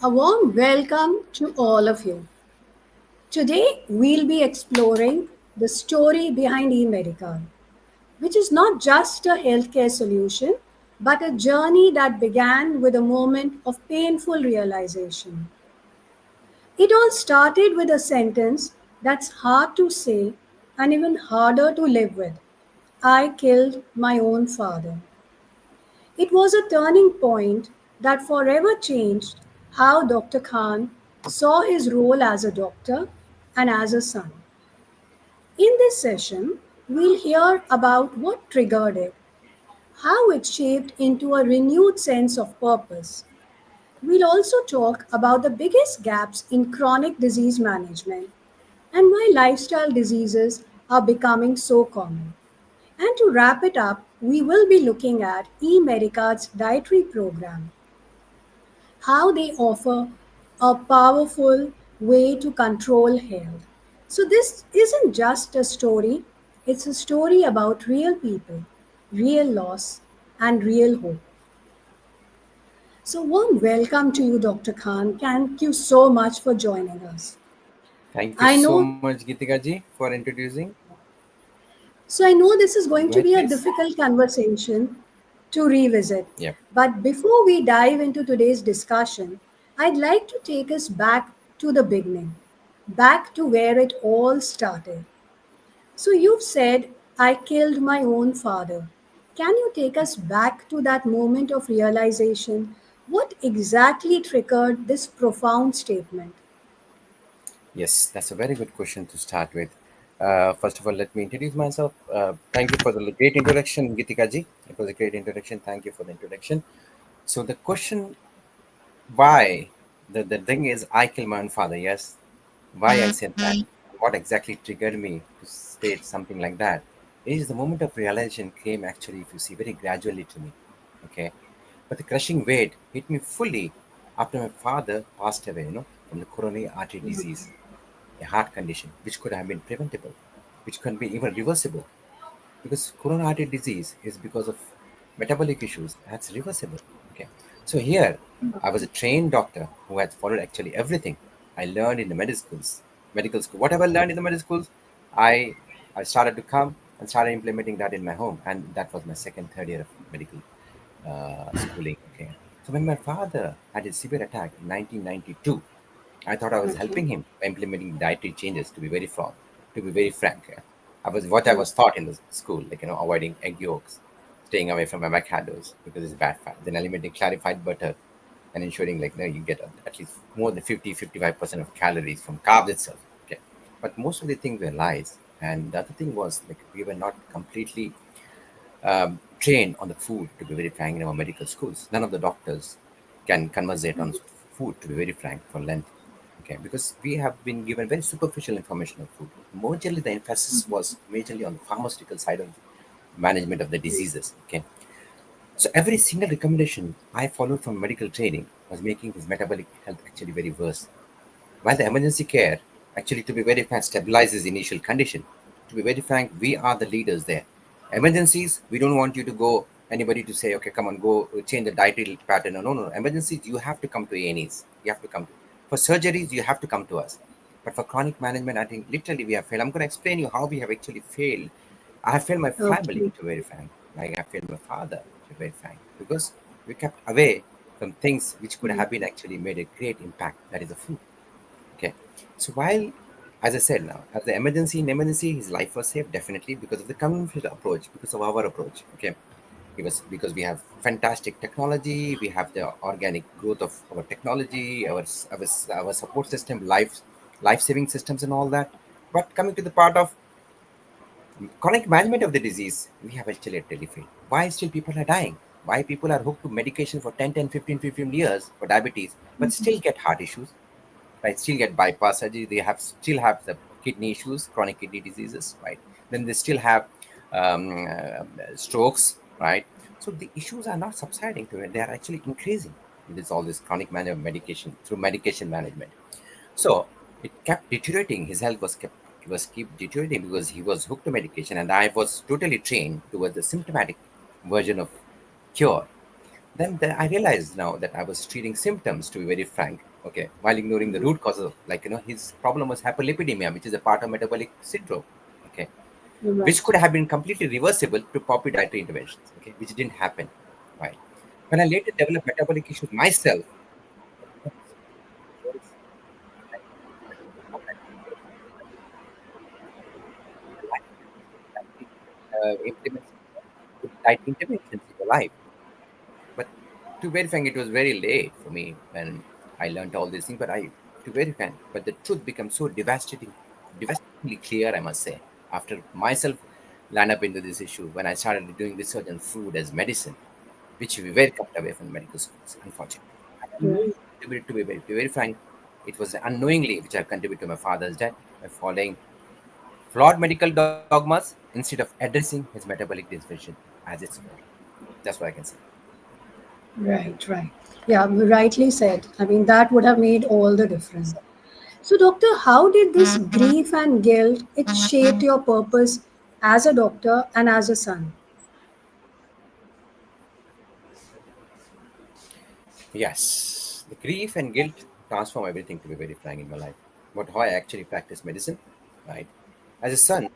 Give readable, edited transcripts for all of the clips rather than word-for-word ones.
A warm welcome to all of you. Today, we'll be exploring the story behind eMedicard, which is not just a healthcare solution, but a journey that began with a moment of painful realization. It all started with a sentence that's hard to say and even harder to live with. I killed my own father. It was a turning point that forever changed how Dr. Khan saw his role as a doctor and as a son. In this session, we'll hear about what triggered it, how it shaped into a renewed sense of purpose. We'll also talk about the biggest gaps in chronic disease management and why lifestyle diseases are becoming so common. And to wrap it up, we will be looking at eMedicard's dietary program, how they offer a powerful way to control health. So, this isn't just a story, it's a story about real people, real loss, and real hope. So, warm welcome to you, Dr. Khan. Thank you so much for joining us. Thank you I so know much, Geetika ji, for introducing. I know this is Go going to ahead, be a please. difficult conversation to revisit. Yep. But before we dive into today's discussion, I'd like to take us back to the beginning, back to where it all started. So you've said, I killed my own father. Can you take us back to that moment of realization? What exactly triggered this profound statement? Yes, that's a very good question to start with. First of all, let me introduce myself. Thank you for the great introduction, Geetika ji. It was a great introduction. Thank you for the introduction. So the question, why? The thing is, I killed my own father. Yes. Why I said that? What exactly triggered me to state something like that? Is the moment of realization came actually, if you see, very gradually to me. Okay. But the crushing weight hit me fully after my father passed away, from the coronary artery disease, a heart condition which could have been preventable, which can be even reversible. Because coronary artery disease is because of metabolic issues. That's reversible. Okay. So here, I was a trained doctor who had followed actually everything I learned in the medical school. Whatever I learned in the medical schools, I I started to come and started implementing that in my home, and that was my second, third year of medical schooling. Okay. So when my father had a severe attack in 1992, I thought I was Okay. helping him by implementing dietary changes. To be very frank, I was what I Hmm. was taught in the school, like avoiding egg yolks, staying away from avocados because it's bad fat, then eliminating clarified butter, and ensuring you get at least more than 50-55% of calories from carbs itself. Okay, but most of the things were lies, and the other thing was like we were not completely trained on the food, to be very frank, in our medical schools. None of the doctors can conversate on food, to be very frank, for length. Okay, because we have been given very superficial information of food. Majorly, the emphasis was majorly on the pharmaceutical side of management of the diseases. Okay, so every single recommendation I followed from medical training was making his metabolic health actually very worse. While the emergency care, actually, to be very frank, stabilizes the initial condition. To be very frank, we are the leaders there. Emergencies, we don't want you to go, anybody to say, okay, come on, go change the dietary pattern. No, no, no. Emergencies, you have to come to A&Es. You have to come to. For surgeries, you have to come to us. But for chronic management, I think literally we have failed. I'm going to explain you how we have actually failed. I have failed my family, Okay. to be very frank. Like I failed my father, to be very frank, because we kept away from things which could have been actually made a great impact. That is the food. Okay. So while, as I said now, as the emergency, his life was saved definitely because of the community approach, because of our approach. Okay. Because we have fantastic technology, we have the organic growth of our technology, our support system, life saving systems, and all that. But coming to the part of chronic management of the disease, we have actually really failed. Why still people are dying? Why people are hooked to medication for 10, 10, 15, 15 years for diabetes, but still get heart issues, right? Still get bypass surgery. They have still have the kidney issues, chronic kidney diseases, right? Then they still have strokes, right? So the issues are not subsiding to it; they are actually increasing. It is all this chronic medication through medication management. So it kept deteriorating. His health was keep deteriorating because he was hooked to medication, and I was totally trained towards the symptomatic version of cure. Then I realized now that I was treating symptoms, to be very frank. Okay, while ignoring the root causes, like his problem was hyperlipidemia, which is a part of metabolic syndrome. Okay, which Right. could have been completely reversible to proper dietary interventions. Okay, which didn't happen. Right. When I later developed metabolic issues myself, implements good diet interventions in your life. But to very frank, it was very late for me when I learned all these things. But to very frank, but the truth becomes so devastatingly clear, I must say, after myself land up into this issue when I started doing research on food as medicine, which we were kept away from medical schools, unfortunately. I Right. unknowingly contributed to be very frank, it was unknowingly which I contributed to my father's death by following flawed medical dogmas instead of addressing his metabolic dysfunction as its core. That's what I can say. Right, right. Yeah, rightly said. I mean, that would have made all the difference. So, doctor, how did this grief and guilt it shaped your purpose as a doctor and as a son? Yes, the grief and guilt transform everything, to be very frank, in my life. But how I actually practice medicine, right? As a son,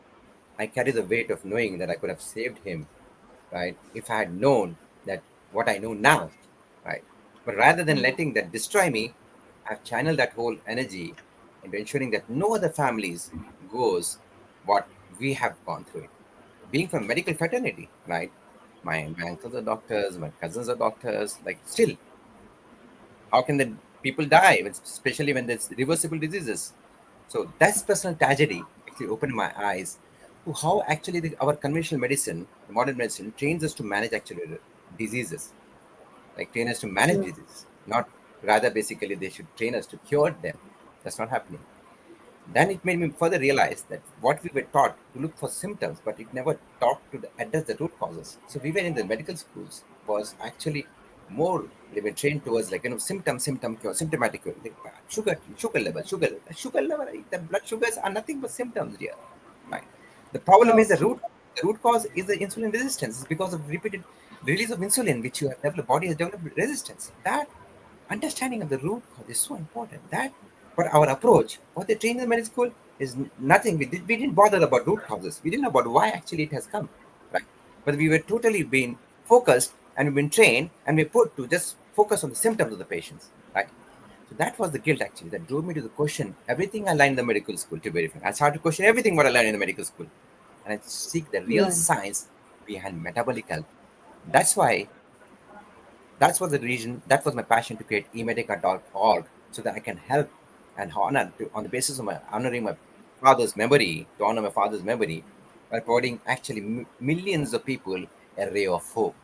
I carry the weight of knowing that I could have saved him, right? If I had known that what I know now, right? But rather than letting that destroy me, I've channeled that whole energy into ensuring that no other families goes what we have gone through it. Being from medical fraternity, right? My uncles are doctors, my cousins are doctors. Like still, how can the people die, especially when there's reversible diseases? So that's personal tragedy actually opened my eyes to how actually our conventional medicine, the modern medicine, trains us to manage actually the diseases, like train us to manage Right. diseases, not rather basically they should train us to cure them. That's not happening. Then it made me further realize that what we were taught to look for symptoms, but it never taught to address the root causes. So we were in the medical schools was actually more they were trained towards like symptom cure, symptomatic cure, like sugar level. The blood sugars are nothing but symptoms here, right? The problem is Okay. the root cause is the insulin resistance. It's because of repeated release of insulin, which you have developed body has developed resistance. That understanding of the root cause is so important. That but our approach, what they train in the medical school is nothing. We didn't bother about root causes. We didn't know about why actually it has come, right? But we were totally been focused and we've been trained and we put to just focus on the symptoms of the patients, right? So that was the guilt actually that drove me to the question everything I learned in the medical school to verify. I started to question everything what I learned in the medical school, and I seek the real Right. science behind metabolic health. That's why that was the reason, that was my passion to create eMedicard.org so that I can help and honor on the basis of my honoring my father's memory, to honor my father's memory by providing actually millions of people a ray of hope.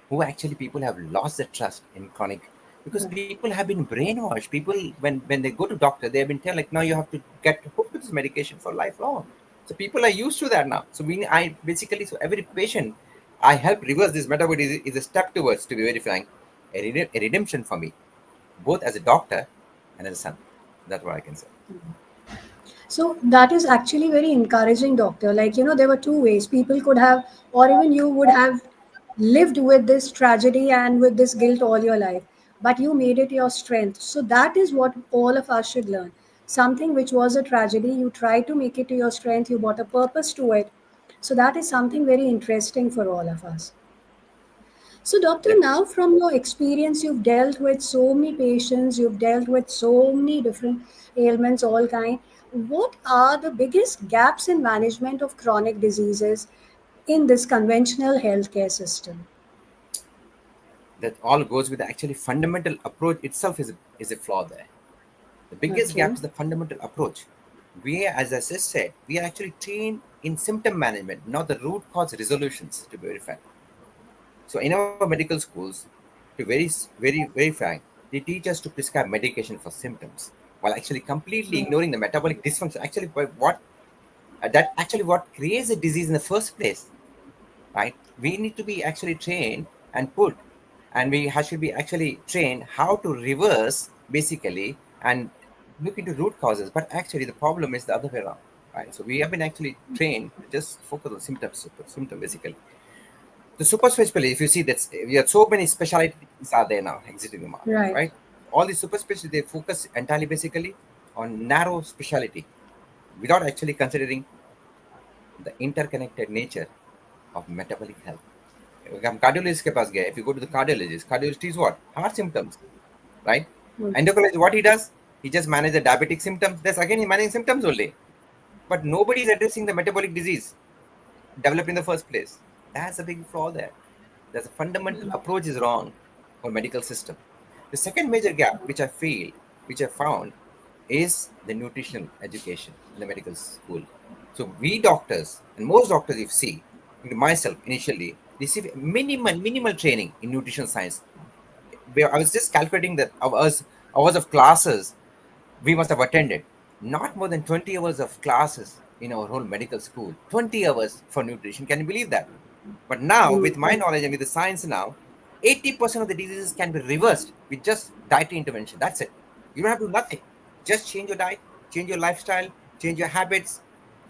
Who actually people have lost their trust in chronic because Right. people have been brainwashed. People when they go to doctor, they have been told like now you have to get hooked to this medication for lifelong. So people are used to that now. So we I basically so every patient I help reverse this metabolic is a step towards, to be very frank, a redemption for me, both as a doctor and as a son. That's what I can say. So that is actually very encouraging, doctor. Like, there were two ways people could have, or even you would have lived with this tragedy and with this guilt all your life, but you made it your strength. So that is what all of us should learn. Something which was a tragedy, you tried to make it to your strength, you brought a purpose to it. So that is something very interesting for all of us. So, doctor, Yep. now from your experience, you've dealt with so many patients, you've dealt with so many different ailments, all kind. What are the biggest gaps in management of chronic diseases in this conventional healthcare system? That all goes with the actually fundamental approach itself is a flaw there. The biggest gap Okay, is the fundamental approach. We, as I just said, we are actually trained in symptom management, not the root cause resolutions to be verified. So in our medical schools, to very frank, they teach us to prescribe medication for symptoms while actually completely ignoring the metabolic dysfunction. Actually, that actually what creates a disease in the first place, right? We need to be actually trained and put, and should be actually trained how to reverse basically and look into root causes. But actually, the problem is the other way around, right? So we have been actually trained to just focus on symptom basically. The super specialty, if you see that we have so many specialties are there now existing in the market, right. right? all these super specialties, they focus entirely basically on narrow specialty without actually considering the interconnected nature of metabolic health. हम cardiologist के पास गए, if you go to the cardiologist is what? Heart symptoms, right? Mm. Endocrinologist, what he does? He just manages the diabetic symptoms. That's again, he manages symptoms only. But nobody is addressing the metabolic disease developed in the first place. That's a big flaw there. There's a fundamental approach is wrong for medical system. The second major gap, which I feel, which I found, is the nutritional education in the medical school. So we doctors and most doctors, if you see, including myself initially, receive minimal training in nutrition science. I was just calculating that hours of classes we must have attended. Not more than 20 hours of classes in our whole medical school. 20 hours for nutrition. Can you believe that? But now, with my Mm. knowledge and with the science now, 80% of the diseases can be reversed with just dietary intervention. That's it. You don't have to do nothing. Just change your diet, change your lifestyle, change your habits.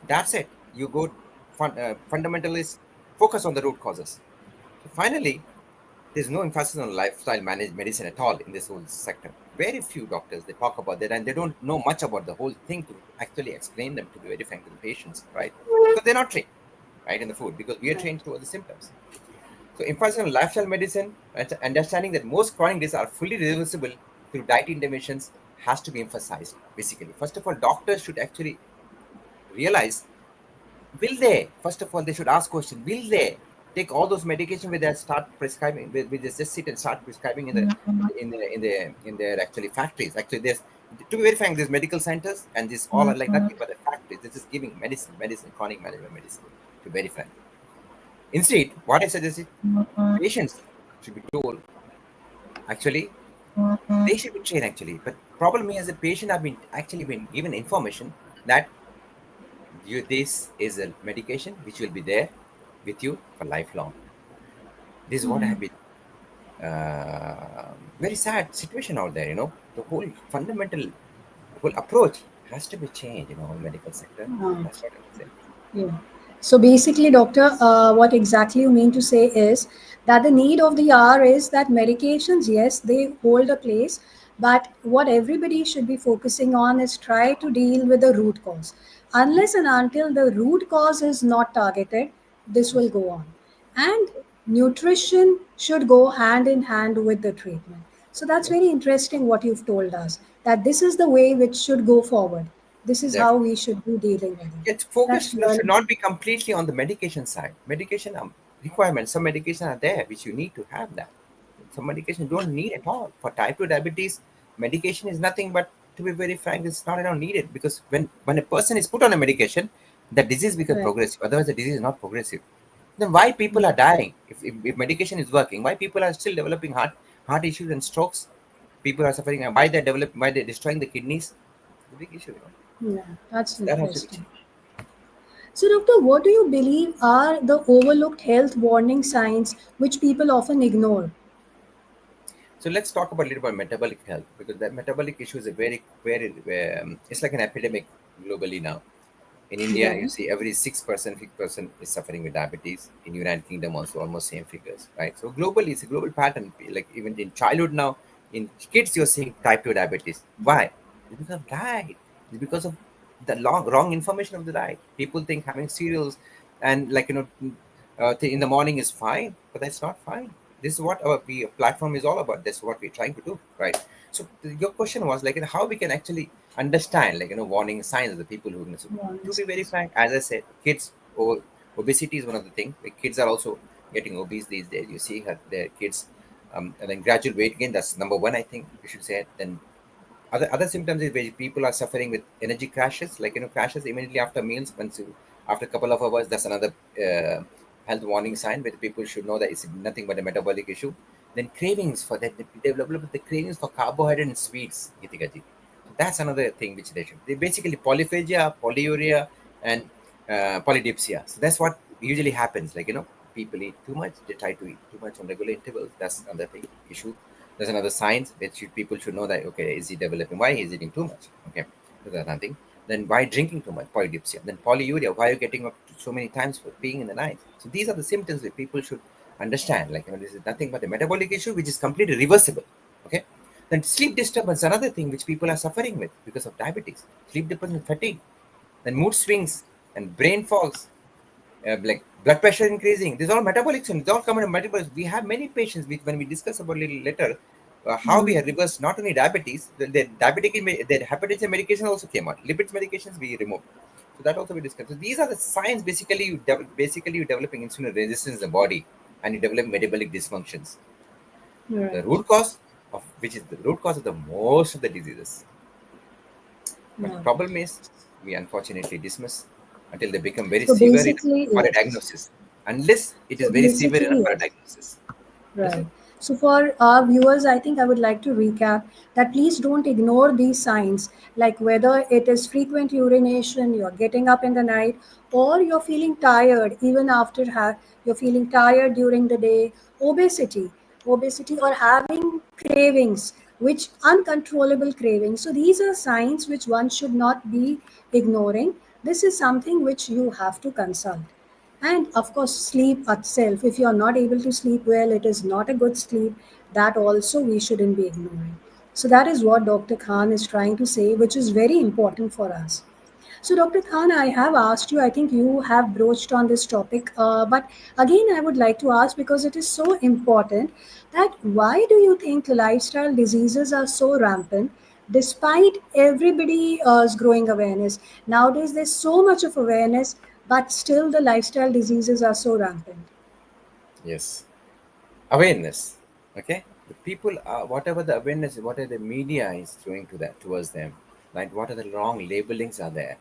That's it. You go fundamentalist, focus on the root causes. So finally, there's no emphasis on lifestyle managed medicine at all in this whole sector. Very few doctors they talk about that, and they don't know much about the whole thing to actually explain them to be very frank to the patients, right? Because they're not trained, right, in the food. Because we are Right. trained towards the symptoms. So emphasis on lifestyle medicine and understanding that most chronic diseases are fully reversible through diet interventions has to be emphasized. Basically, first of all, doctors should actually realize, will they, first of all, they should ask question, will they take all those medication where they start prescribing, where they just sit and start prescribing in their actually factories. Actually, there's, to be very frank, there's medical centers and this all are like nothing but the factories. This is giving medicine, chronic management medicine, to be very frank. Instead, what I suggest is patients should be told, actually, they should be trained actually. But problem is the patient have been actually been given information that this is a medication which will be there with you for lifelong. This is what I have been very sad situation out there. The whole fundamental, whole approach has to be changed. Whole medical sector. Uh, That's what I would say. Yeah. So basically, doctor, what exactly you mean to say is that the need of the hour is that medications, yes, they hold a place, but what everybody should be focusing on is try to deal with the root cause. Unless and until the root cause is not targeted, this will go on. And nutrition should go hand in hand with the treatment. So that's Yeah, very interesting what you've told us, that this is the way which should go forward. This is how definitely. we should be dealing with it. Its focus That's really should not be completely on the medication side. Medication requirements. Some medication are there which you need to have that. Some medication don't need at all. For type 2 diabetes, medication is nothing but, to be very frank, it's not at all needed, because when a person is put on a medication, the disease becomes right. progressive. Otherwise, the disease is not progressive. Then why people are dying? If medication is working, why people are still developing heart issues and strokes? People are suffering, and why they're destroying the kidneys? It's a big issue. Yeah, that's So that has to be interesting. changed. So, doctor, what do you believe are the overlooked health warning signs which people often ignore? So let's talk about a little about metabolic health, because that metabolic issue is a it's like an epidemic globally now. In India, you Right, see every 6% is suffering with diabetes. In United Kingdom, also almost same figures, right? So globally, it's a global pattern. Like even in childhood now, in kids, you're seeing type 2 diabetes. Why? It's because of diet. It's because of the wrong information of the diet. People think having cereals and in the morning is fine, but that's not fine. This is what our platform is all about. That's what we're trying to do, right? So your question was like, how we can actually understand, warning signs of the people who. So warning to be very signs. frank, as I said, kids obesity is one of the things. Like, kids are also getting obese these days. You see their kids, and then gradual weight gain. That's number one. I think you should say it. Then other symptoms is where people are suffering with energy crashes, crashes immediately after meals. After a couple of hours, that's another health warning sign where people should know that it's nothing but a metabolic issue. Then cravings for that, they develop the cravings for carbohydrate and sweets, Gitikaji. So that's another thing which they should. They basically polyphagia, polyuria, and polydipsia. So that's what usually happens. People eat too much. They try to eat too much on regular intervals. That's another thing issue. There's another signs which people should know that, okay, is he developing? Why is he eating too much? Okay, that's another thing. Then why drinking too much? Polydipsia. Then polyuria. Why are you getting up so many times for peeing in the night? So these are the symptoms that people should understand. This is nothing but a metabolic issue which is completely reversible. Okay. Then sleep disturbance, another thing which people are suffering with because of diabetes. Sleep disturbance, fatigue, then mood swings and brain fogs, like blood pressure increasing. These are all metabolic symptoms. These all come under metabolic. We have many patients with, when we discuss about little later, how we have reversed not only diabetes, the the hypertension medication also came out. Lipids medications we removed. So that also we discussed. So these are the signs. Basically, basically you're developing insulin resistance in the body, and you develop metabolic dysfunctions. The Right. root cause of which is the root cause of the most of the diseases. But the Yeah. problem is we unfortunately dismiss until they become very So severe enough basically, for a yes. diagnosis. Unless it is So very severe enough basically, for a yes. diagnosis. Right. Understand? So, for our viewers, I think I would like to recap that please don't ignore these signs, like whether it is frequent urination, you're getting up in the night, or you're feeling tired even after you're feeling tired during the day, obesity, or having cravings, which uncontrollable cravings. So, these are signs which one should not be ignoring. This is something which you have to consult. And of course, sleep itself. If you are not able to sleep well, it is not a good sleep. That also we shouldn't be ignoring. So, that is what Dr. Khan is trying to say, which is very important for us. So, Dr. Khan, I have asked you, I think you have broached on this topic, but again, I would like to ask because it is so important that why do you think lifestyle diseases are so rampant despite everybody is growing awareness? Nowadays, there's so much of awareness, but still the lifestyle diseases are so rampant. Yes. Awareness. Okay? The people are whatever the awareness, whatever the media is throwing to that towards them, like what are the wrong labelings are there.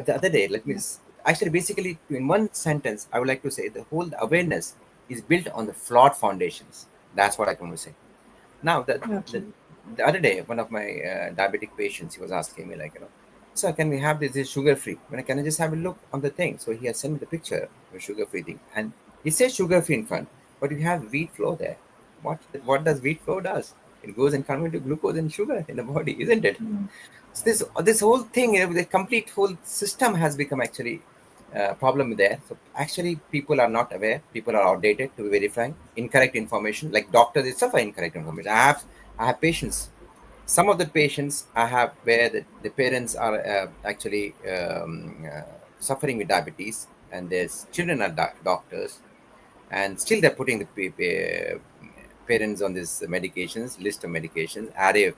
The other day, let me actually basically in one sentence, I would like to say the whole awareness is built on the flawed foundations. That's what I can say. Now, Okay. the other day, one of my diabetic patients, he was asking me, like, sir, can we have this sugar free? Can I just have a look on the thing? So he has sent me the picture of a sugar free thing. And it says sugar free in front, but you have wheat flour there. What does wheat flour does? It goes and converts to glucose and sugar in the body, isn't it? So this whole thing, the complete whole system has become actually problem there. So actually, people are not aware. People are outdated. To be very frank, incorrect information. Like doctors itself are incorrect information. I have patients. Some of the patients I have where the parents are actually suffering with diabetes, and their children are doctors, and still they're putting the parents on this medications list of medications, array of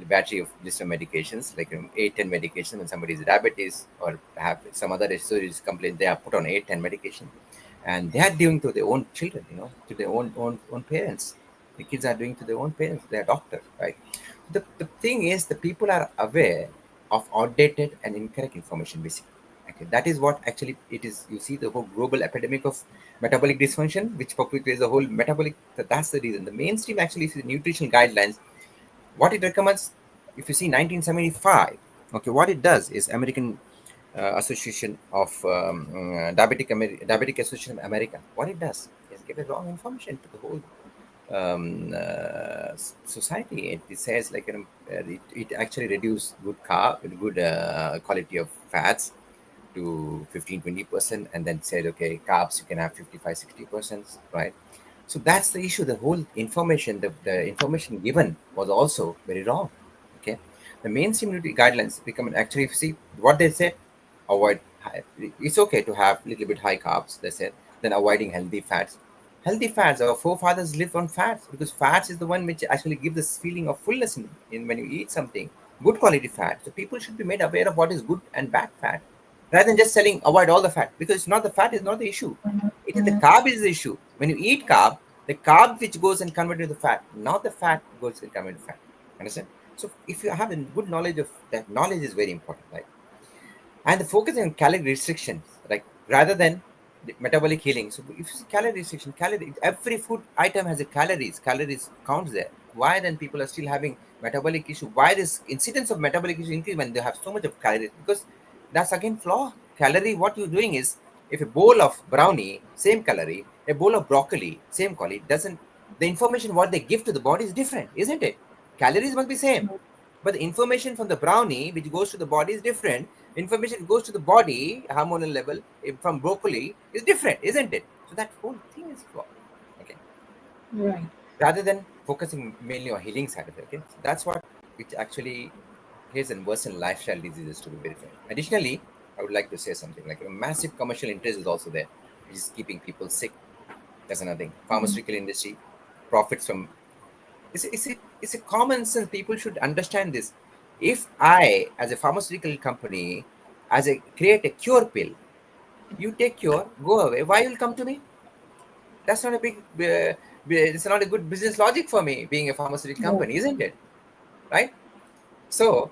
battery of list of medications, like 8 10 medications. When somebody is diabetes or have some other serious complaint, they are put on 8 10 medication, and they are doing to their own children, to their own parents. The kids are doing to their own parents. They are doctors, right? The thing is, the people are aware of outdated and incorrect information, basically. Okay, that is what actually it is. You see the whole global epidemic of metabolic dysfunction, which perpetuates the whole metabolic. That's the reason. The mainstream actually is nutritional guidelines. What it recommends, if you see 1975, okay, what it does is American Association of Diabetic Association of America. What it does is give a wrong information to the whole society. It says like it actually reduce good good quality of fats to 15 20%, and then said okay, carbs you can have 55 60%, right? So that's the issue. The whole information, the information given was also very wrong. Okay, the mainstream nutrition guidelines become actually, if you see what they said, avoid it's okay to have a little bit high carbs, they said, then avoiding healthy fats. Healthy fats, our forefathers lived on fats because fats is the one which actually gives this feeling of fullness in when you eat something good quality fat. So people should be made aware of what is good and bad fat, rather than just selling avoid all the fat, because it's not the fat is not the issue. It is the carb is the issue. When you eat carb, the carb which goes and converted to the fat, not the fat goes and converted to fat. Understand? So if you have a good knowledge of that, knowledge is very important, right? And the focus on calorie restrictions, like rather than the metabolic healing. So if you see calorie restriction, calorie, every food item has a calories counts there. Why then people are still having metabolic issue? Why this incidence of metabolic issue increase when they have so much of calories? Because that's again flaw. Calorie, what you're doing is, if a bowl of brownie, same calorie, a bowl of broccoli, same calorie, doesn't, the information what they give to the body is different, isn't it? Calories must be same, but the information from the brownie, which goes to the body, is different. Information goes to the body, hormonal level, from broccoli is different, isn't it? So that whole thing is flawed. Okay. Right. Rather than focusing mainly on healing side of it. Okay, so that's what it actually is and worsen lifestyle diseases to be very fair. Additionally, I would like to say something like a massive commercial interest is also there, which is keeping people sick. That's another thing. Pharmaceutical industry profits from. It's a common sense. People should understand this. If I, as a pharmaceutical company, as a create a cure pill, you take cure, go away. Why you'll come to me? That's not a big. It's not a good business logic for me, being a pharmaceutical Yeah. company, isn't it? Right? So,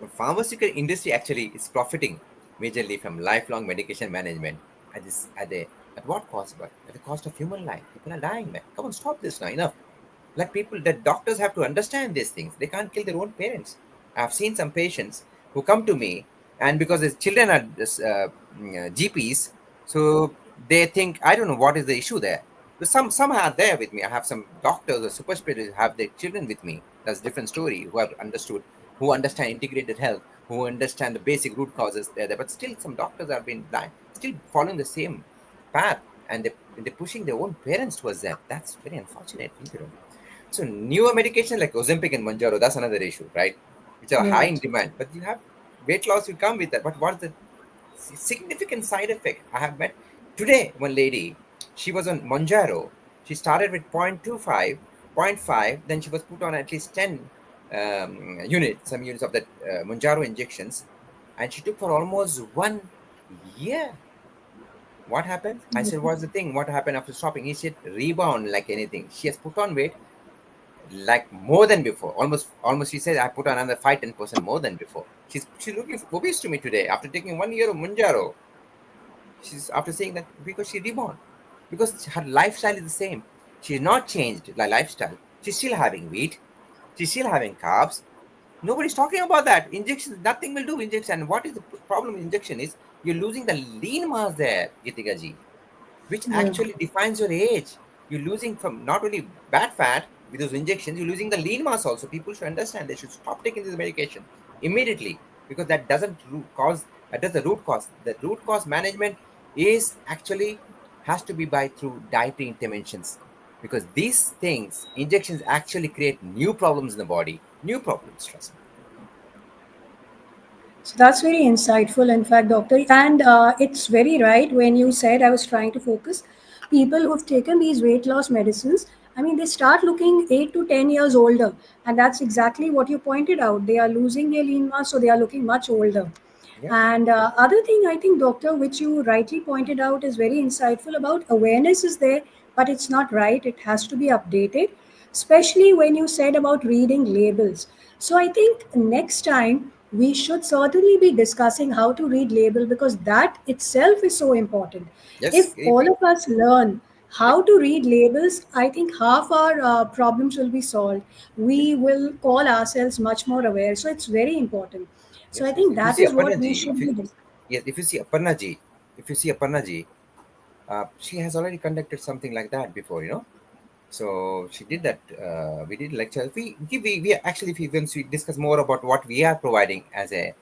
the pharmaceutical industry actually is profiting majorly from lifelong medication management at this at what cost? But at the cost of human life. People are dying, man. Come on, stop this now. Enough. Like people, the doctors have to understand these things. They can't kill their own parents. I've seen some patients who come to me, and because the children are GPs, so they think I don't know what is the issue there. But some are there with me. I have some doctors or super specialists who have their children with me. That's a different story. Who have understood, who understand integrated health, who understand the basic root causes there. But still, some doctors have been blind, still following the same path, and they're pushing their own parents towards that. That's very unfortunate, you know. So newer medication like Ozempic and Manjaro, that's another issue, right? Which are high in Right. demand, but you have weight loss will come with that. But what's the significant side effect? I have met today one lady. She was on Manjaro. She started with 0.25, point 0.5, then she was put on at least 10 some units of that Manjaro injections, and she took for almost 1 year. What happened? I said, what's the thing? What happened after stopping? He said, rebound like anything. She has put on weight like more than before. Almost she said I put on another 5-10% more than before. She's looking obese to me today after taking 1 year of Munjaro. She's after saying that because she reborn. Because her lifestyle is the same. She's not changed the lifestyle. She's still having wheat. She's still having carbs. Nobody's talking about that. Injections, nothing will do injection. And what is the problem with injection is you're losing the lean mass there, Gitika ji, which Yeah. actually defines your age. You're losing from not only bad fat with those injections, you're losing the lean mass also. People should understand they should stop taking this medication immediately because that doesn't cause that does the root cause. The root cause management is actually has to be by through dietary interventions because these things injections actually create new problems in the body, new problems. Trust me. So that's very insightful, in fact, doctor. And it's very right when you said I was trying to focus. People who've taken these weight loss medicines, I mean, they start looking 8 to 10 years older. And that's exactly what you pointed out. They are losing their lean mass, so they are looking much older. Yeah. And other thing I think, doctor, which you rightly pointed out, is very insightful about awareness is there, but it's not right. It has to be updated, especially when you said about reading labels. So I think next time we should certainly be discussing how to read label because that itself is so important. Yes. If all of us learn Yeah. how to read labels, I think half our problems will be solved. Yeah. We will call ourselves much more aware. So it's very important. So I Yes. Yes. think If you that see is what Aparna we ji, should be. yes, if you see Aparna ji, she has already conducted something like that before, you know. So she did that. We did lecture. We actually, once we discuss more about what we are providing as a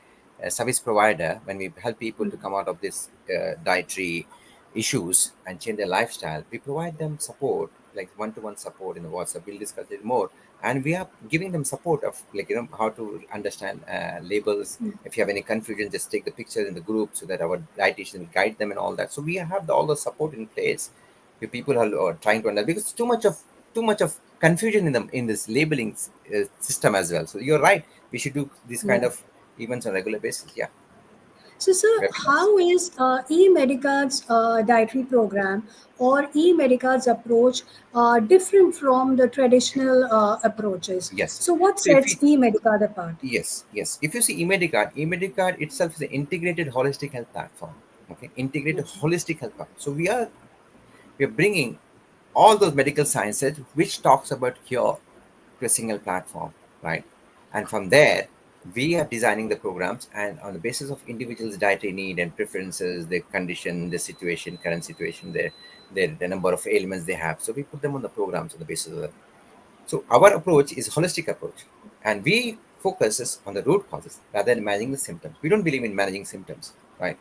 service provider, when we help people to come out of this dietary issues and change their lifestyle, we provide them support, like one-to-one support in the WhatsApp. We'll discuss it more, and we are giving them support of like how to understand labels. If you have any confusion, just take the picture in the group so that our dietitian will guide them and all that. So we have all the support in place if people are trying to understand because too much of confusion in this labeling system as well. So you're right. We should do this kind Yeah. of events on a regular basis. Yeah, So, sir, very nice. how is eMedicard's dietary program or eMedicard's approach different from the traditional approaches? Yes. So, what So if sets we eMedicard apart? yes, if you see eMedicard itself is an integrated holistic health platform. Okay, integrated holistic health platform. So we are bringing all those medical sciences which talks about cure to a single platform, right? And from there, we are designing the programs and on the basis of individuals' dietary need and preferences, their condition, the situation, current situation, the number of ailments they have. So we put them on the programs on the basis of that. So our approach is holistic approach, and we focuses on the root causes rather than managing the symptoms. We don't believe in managing symptoms, right?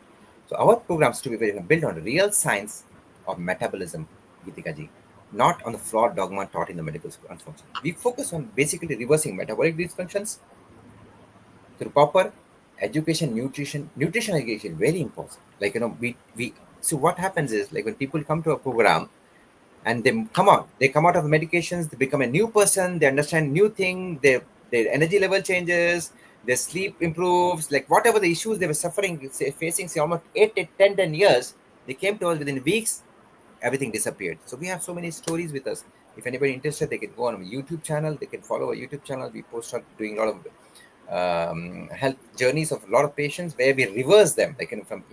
So our programs to be very built on real science of metabolism, Gitika ji. not on the flawed dogma taught in the medical school, unfortunately. We focus on basically reversing metabolic dysfunctions through proper education, nutrition education, very important. Like, we so what happens is, like, when people come to a program and they come out of medications, they become a new person, they understand new thing, their energy level changes, their sleep improves, like whatever the issues they were suffering, say, facing, say, almost 8 to 10 years, they came to us within weeks, everything disappeared. So we have so many stories with us. If anybody interested, they can go on our YouTube channel, they can follow our YouTube channel. We post on doing a lot of health journeys of a lot of patients where we reverse them, like, from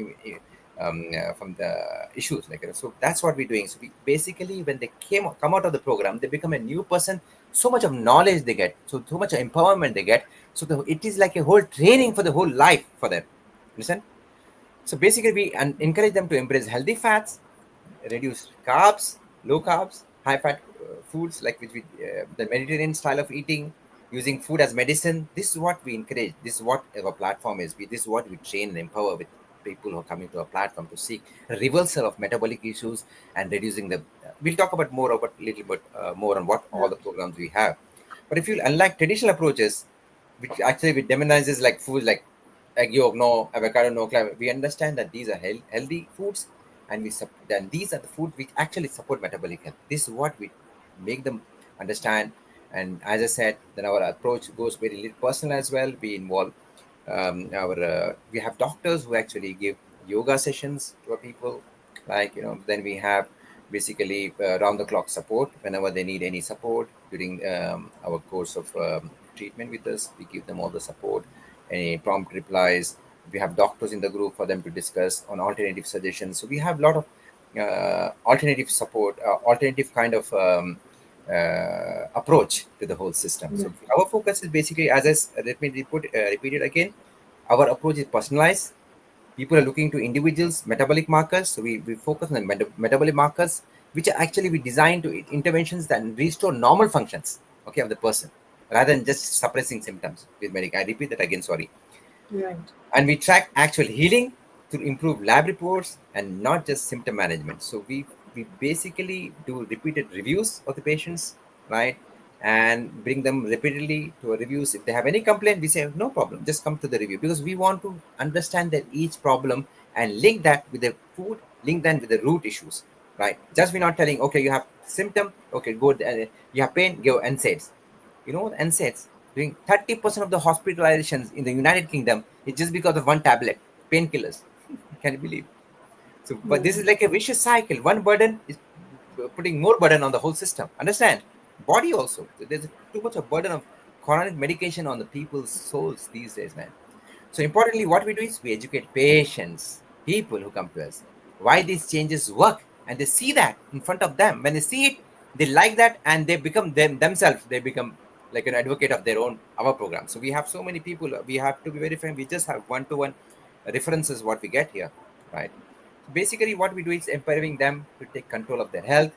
the issues, like, so that's what we're doing. So we basically, when they come out of the program, they become a new person. So much of knowledge they get, so much empowerment they get. So it is like a whole training for the whole life for them. Understand? So basically, we encourage them to embrace healthy fats, reduce carbs, low carbs, high fat foods, like which the Mediterranean style of eating, using food as medicine. This is what we encourage. This is what our platform is. This is what we train and empower with people who are coming to our platform to seek a reversal of metabolic issues and reducing the. We'll talk about more about little bit more on what all Yeah. the programs we have. But if you unlike traditional approaches, which actually we demonizes like foods like egg yolk, no, avocado, no, climate. We understand that these are healthy foods, and then these are the food which actually support metabolic health. This is what we make them understand. And as I said, then our approach goes very little personal as well. We involve our we have doctors who actually give yoga sessions to our people. Like, then we have basically round the clock support whenever they need any support during our course of treatment with us. We give them all the support, any prompt replies. We have doctors in the group for them to discuss on alternative suggestions. So we have a lot of alternative support, alternative kind of approach to the whole system. Yeah. So our focus is basically, let me repeat it again. Our approach is personalized. People are looking to individuals metabolic markers, so we focus on the metabolic markers, which are actually we designed to interventions that restore normal functions, okay, of the person, rather than just suppressing symptoms with medic. I repeat that again, sorry. Right. And we track actual healing to improve lab reports and not just symptom management. So we basically do repeated reviews of the patients, right, and bring them repeatedly to a reviews. If they have any complaint, we say no problem, just come to the review, because we want to understand that each problem and link that with the food, link that with the root issues, right? Just we're not telling, okay, you have symptom, okay, go, you have pain, go NSAIDs. You know what NSAIDs doing? 30% of the hospitalizations in the United Kingdom is just because of one tablet, painkillers. Can you believe? So, but Yeah. this is like a vicious cycle. One burden is putting more burden on the whole system. Understand? Body also. There's too much of burden of chronic medication on the people's souls these days, man. So importantly, what we do is we educate patients, people who come to us, why these changes work, and they see that in front of them. When they see it, they like that, and they become themselves. They become like an advocate of their own our program. So we have so many people. We have to be very frank. We just have one-to-one references what we get here, right? So basically, what we do is empowering them to take control of their health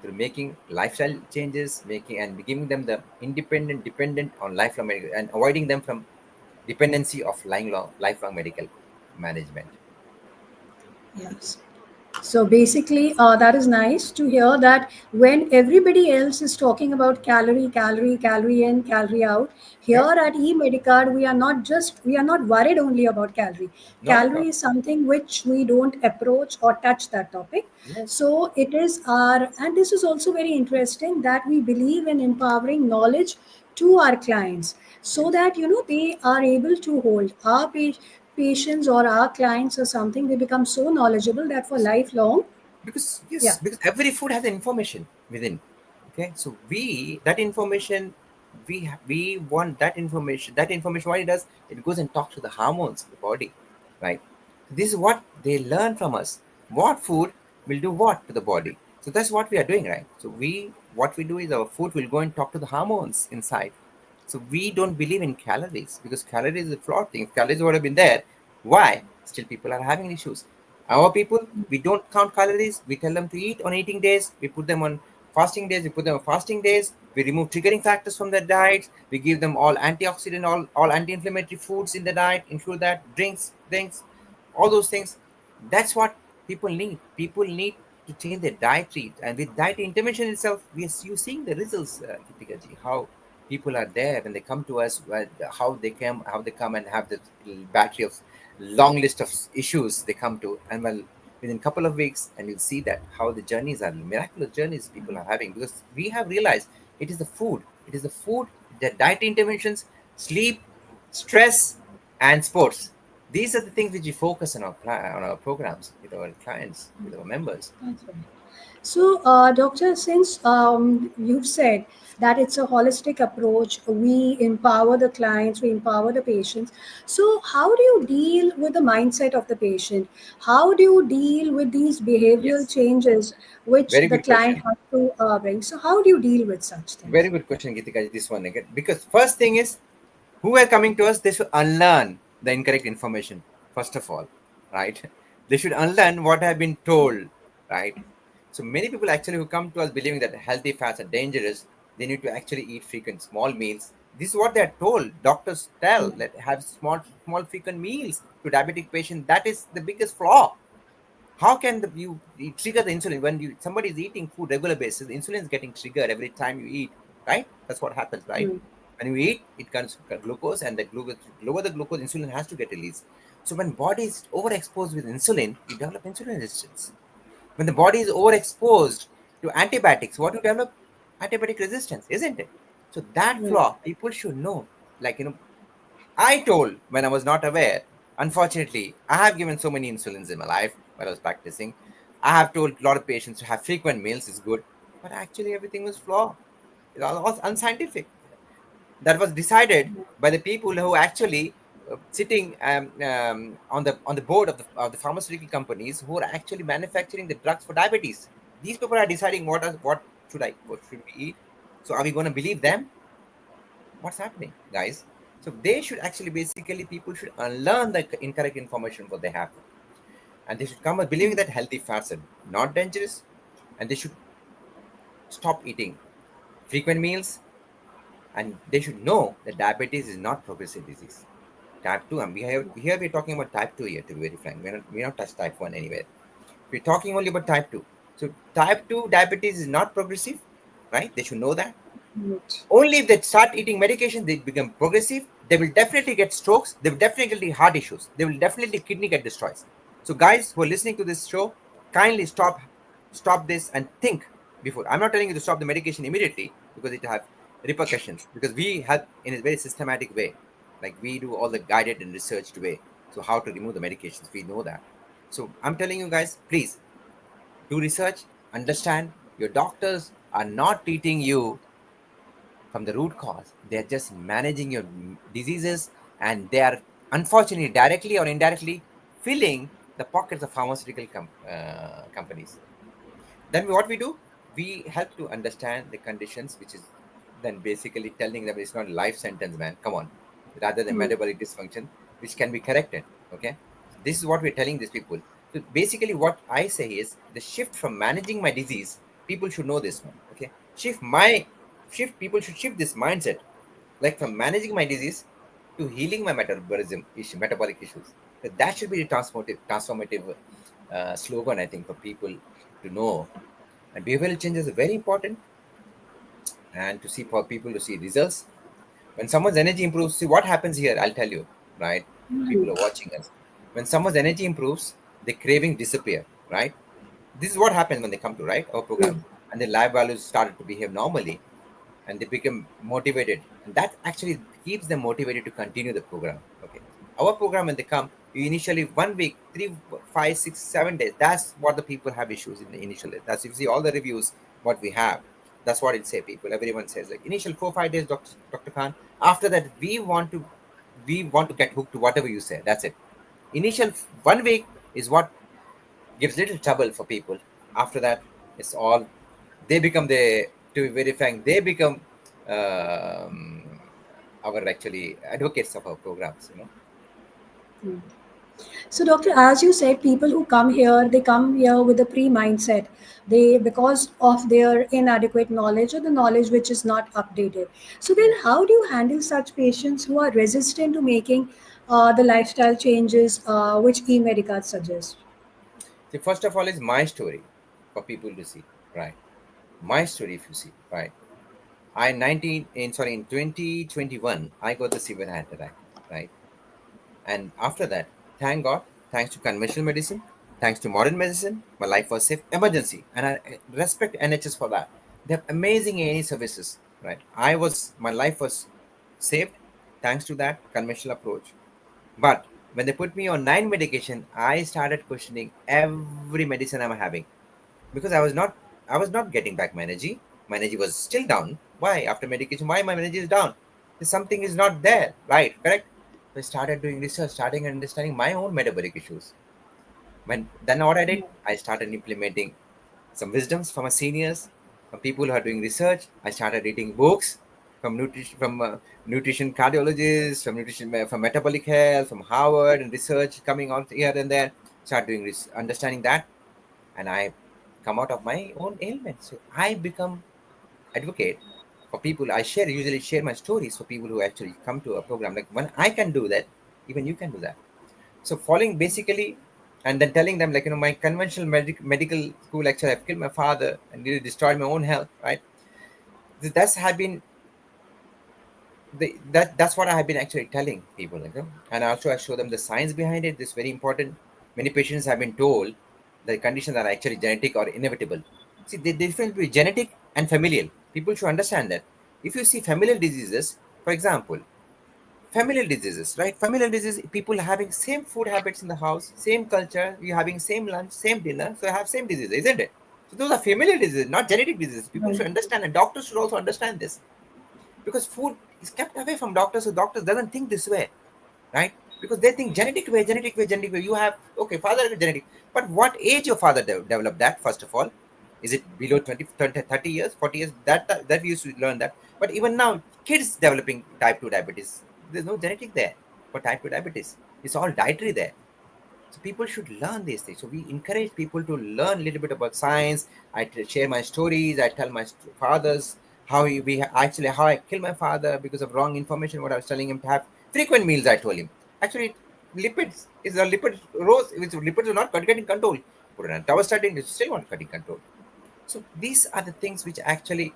through making lifestyle changes, making and giving them the independent, dependent on lifelong medical, and avoiding them from dependency of lifelong medical management. Yes. So basically, that is nice to hear that when everybody else is talking about calorie, calorie, calorie in, calorie out, Yeah, here at eMedicard, we are not worried only about calorie. not at all. Calorie is something which we don't approach or touch that topic. Yes, So it is our, and this is also very interesting that we believe in empowering knowledge to our clients so yes. that they are able to hold our patients or our clients or something. They become so knowledgeable that for lifelong. Because Yeah. yes, because every food has information within. Okay, so we that information, we want that information. That information, what it does, it goes and talks to the hormones of the body, right? This is what they learn from us. What food will do what to the body. So that's what we are doing, right? So what we do is our food will go and talk to the hormones inside. So we don't believe in calories, because calories is a flawed thing. If calories would have been there, why still people are having issues? Our people, we don't count calories. We tell them to eat on eating days. We put them on fasting days. We put them on fasting days. We remove triggering factors from their diets. We give them all antioxidant, all anti-inflammatory foods in the diet, include that drinks, all those things. That's what people need. People need to change their dietary, and with dietary intervention itself, you seeing the results, Kritika ji, how people are there when they come to us, how they come and have the battery of long list of issues they come to, and well, within a couple of weeks, and you'll see that how the journeys are miraculous journeys people are having, because we have realized it is the food, the dietary interventions, sleep, stress, and sports. These are the things which we focus on on our programs with our clients, with our members. That's right. So, doctor, since you've said that it's a holistic approach, we empower the clients, we empower the patients. So, how do you deal with the mindset of the patient? How do you deal with these behavioral Yes, changes which very the good client question. has to bring? So, how do you deal with such Very things? good question, Geetika. This one again, because first thing is, who are coming to us, they should unlearn the incorrect information first of all, right? They should unlearn what have been told, right? So many people actually who come to us believing that healthy fats are dangerous, they need to actually eat frequent small meals. This is what they are told. Doctors tell Mm, that have small frequent meals to diabetic patients. That is the biggest flaw. How can you trigger the insulin when somebody is eating food regular basis? Insulin is getting triggered every time you eat, right? That's what happens, right? mm, When you eat, it comes glucose, and the glucose, lower the glucose, insulin has to get released. So when body is overexposed with insulin, you develop insulin resistance. When the body is overexposed to antibiotics, what you develop? Antibiotic resistance, isn't it? So that mm, flaw people should know. Like, I told when I was not aware. Unfortunately, I have given so many insulins in my life when I was practicing. I have told a lot of patients to have frequent meals is good, but actually everything was flawed. It was unscientific. That was decided by the people who actually sitting on the board of the pharmaceutical companies who are actually manufacturing the drugs for diabetes. These people are deciding what should we eat. So are we going to believe them? What's happening, guys? So they should actually, basically, people should unlearn the incorrect information what they have, and they should come up believing that healthy fats are not dangerous, and they should stop eating frequent meals, and they should know that diabetes is not progressive disease. Type 2, and we're talking about type 2 here, to be very frank. We're not touch type 1 anywhere. We're talking only about type 2. So type 2 diabetes is not progressive, right? They should know that. right. Only if they start eating medication, they become progressive. They will definitely get strokes. They will definitely get heart issues. They will definitely kidney get destroyed. So, guys who are listening to this show, kindly stop this and think before. I'm not telling you to stop the medication immediately because it have repercussions. Because we help in a very systematic way, like we do all the guided and researched way. So, how to remove the medications, we know that. So, I'm telling you guys, please do research, understand. Your doctors are not treating you from the root cause. They're just managing your diseases, and they are, unfortunately, directly or indirectly, filling the pockets of pharmaceutical companies. Then what we do, we help to understand the conditions, which is then basically telling them it's not a life sentence, man. Come on, rather than Mm, metabolic dysfunction, which can be corrected. Okay, so this is what we're telling these people. So basically, what I say is the shift from managing my disease. People should know this one. Okay, shift. People should shift this mindset, like from managing my disease to healing my metabolic issues. So that should be the transformative slogan, I think, for people to know. And behavioral changes are very important, and to see for people to see results. When someone's energy improves, see what happens here, I'll tell you, right? People are watching us. When someone's energy improves, the craving disappear, right? This is what happens when they come to, right, our mm, program, and their life values started to behave normally, and they become motivated, and that actually keeps them motivated to continue the program. Okay, our program, when they come, you initially 1 week, 3, 5, 6, 7 days, that's what the people have issues in the initial days. That's, if you see all the reviews what we have, that's what it say. People, everyone says like initial 4 5 days, Dr. Khan. After that, we want to get hooked to whatever you say. That's it. Initial 1 week is what gives little trouble for people. After that, it's all, they become the, to be very frank, they become um, our actually advocates of our programs. mm. So, doctor, as you said, people who come here, they come here with a pre-mindset. They, because of their inadequate knowledge or the knowledge which is not updated. So then, Yeah. how do you handle such patients who are resistant to making the lifestyle changes which eMedicard suggests? See, first of all is my story. for people to see, right? My story, if you see, right? I 19 in sorry in 2021 I got the severe heart attack, right? And after that, thank God, thanks to conventional medicine, thanks to modern medicine, my life was safe. Emergency, and I respect NHS for that. They have amazing A&E services, right? My life was saved thanks to that conventional approach. But when they put me on 9 medication, I started questioning every medicine I'm having because I was not getting back my energy. My energy was still down. Why? After medication, why my energy is down? There's something is not there, right? Correct. So I started doing research, starting understanding my own metabolic issues. When then what I did, I started implementing some wisdoms from my seniors, from people who are doing research. I started reading books from nutrition cardiologists, from metabolic health, from Harvard and research coming out here and there. Start doing understanding that, and I come out of my own ailment. So I become advocate for people. I usually share my stories for people who actually come to a program. Like when I can do that, even you can do that. So following basically, and then telling them like my conventional medical school lecture, I've killed my father and really destroyed my own health. Right. That's have been that's what I have been actually telling people, and also I show them the science behind it. This is very important. Many patients have been told the conditions are actually genetic or inevitable. See, the difference between genetic and familial. People should understand that. If you see familial diseases, for example, familial diseases, right? Familial disease, people having same food habits in the house, same culture, you having same lunch, same dinner, so have same disease, isn't it? So those are familial diseases, not genetic diseases. People Right. should understand, and doctors should also understand this because food is kept away from doctors, so doctors doesn't think this way, right? Because they think genetic way. You have okay, father is genetic, but what age your father developed that? First of all, is it below 30 years, 40 years? That we used to learn that. But even now, kids developing type 2 diabetes, there's no genetic there for type 2 diabetes. It's all dietary there. So people should learn these things. So we encourage people to learn a little bit about science. Share my stories. I tell my fathers how actually how I killed my father because of wrong information. What I was telling him to have frequent meals. I told him actually lipids is a lipid rose. Which lipids are not getting control. Put it on tower statin, it's still not getting control. So these are the things which actually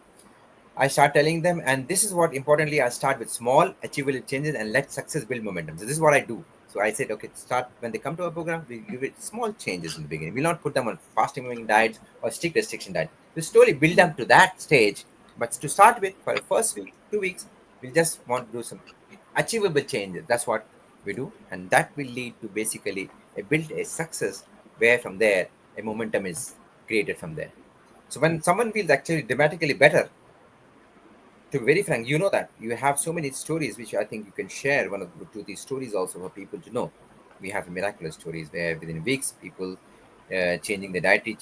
I start telling them, and this is what importantly I start with small achievable changes and let success build momentum. So this is what I do. So I said, okay, start when they come to our program, we give it small changes in the beginning. We'll not put them on fasting moving diets or strict restriction diet. We slowly build them to that stage. But to start with, for the first week, 2 weeks, we just want to do some achievable changes. That's what we do, and that will lead to basically a build a success where from there a momentum is created from there. So when someone feels actually dramatically better, to be very frank, you know that you have so many stories which I think you can share. One of the two these stories also for people to know. We have miraculous stories where within weeks people changing the dietary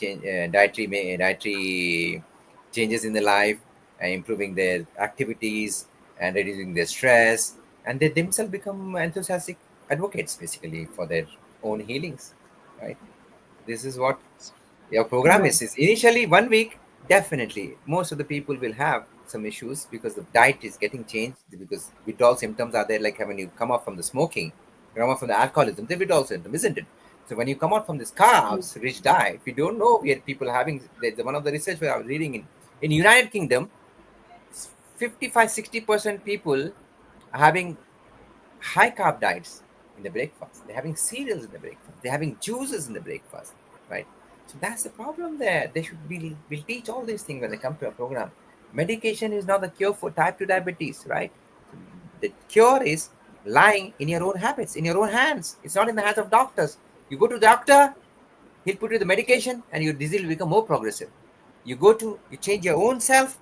changes in their life, improving their activities and reducing their stress, and they themselves become enthusiastic advocates basically for their own healings. Right. This is what your program Right. is initially 1 week. Definitely, most of the people will have some issues because the diet is getting changed. Because withdrawal symptoms are there, like when you come off from the smoking, come off from the alcoholism, the withdrawal symptom, isn't it? So when you come out from this carbs rich diet, if you don't know, we had people having one of the research where I was reading in United Kingdom, 55-60% people are having high carb diets in the breakfast. They're having cereals in the breakfast. They're having juices in the breakfast, right? So that's the problem there. They should be will teach all these things when they come to a program. Medication is not the cure for type 2 diabetes, right? So the cure is lying in your own habits, in your own hands. It's not in the hands of doctors. You go to the doctor, he'll put you the medication, and your disease will become more progressive. You change your own self,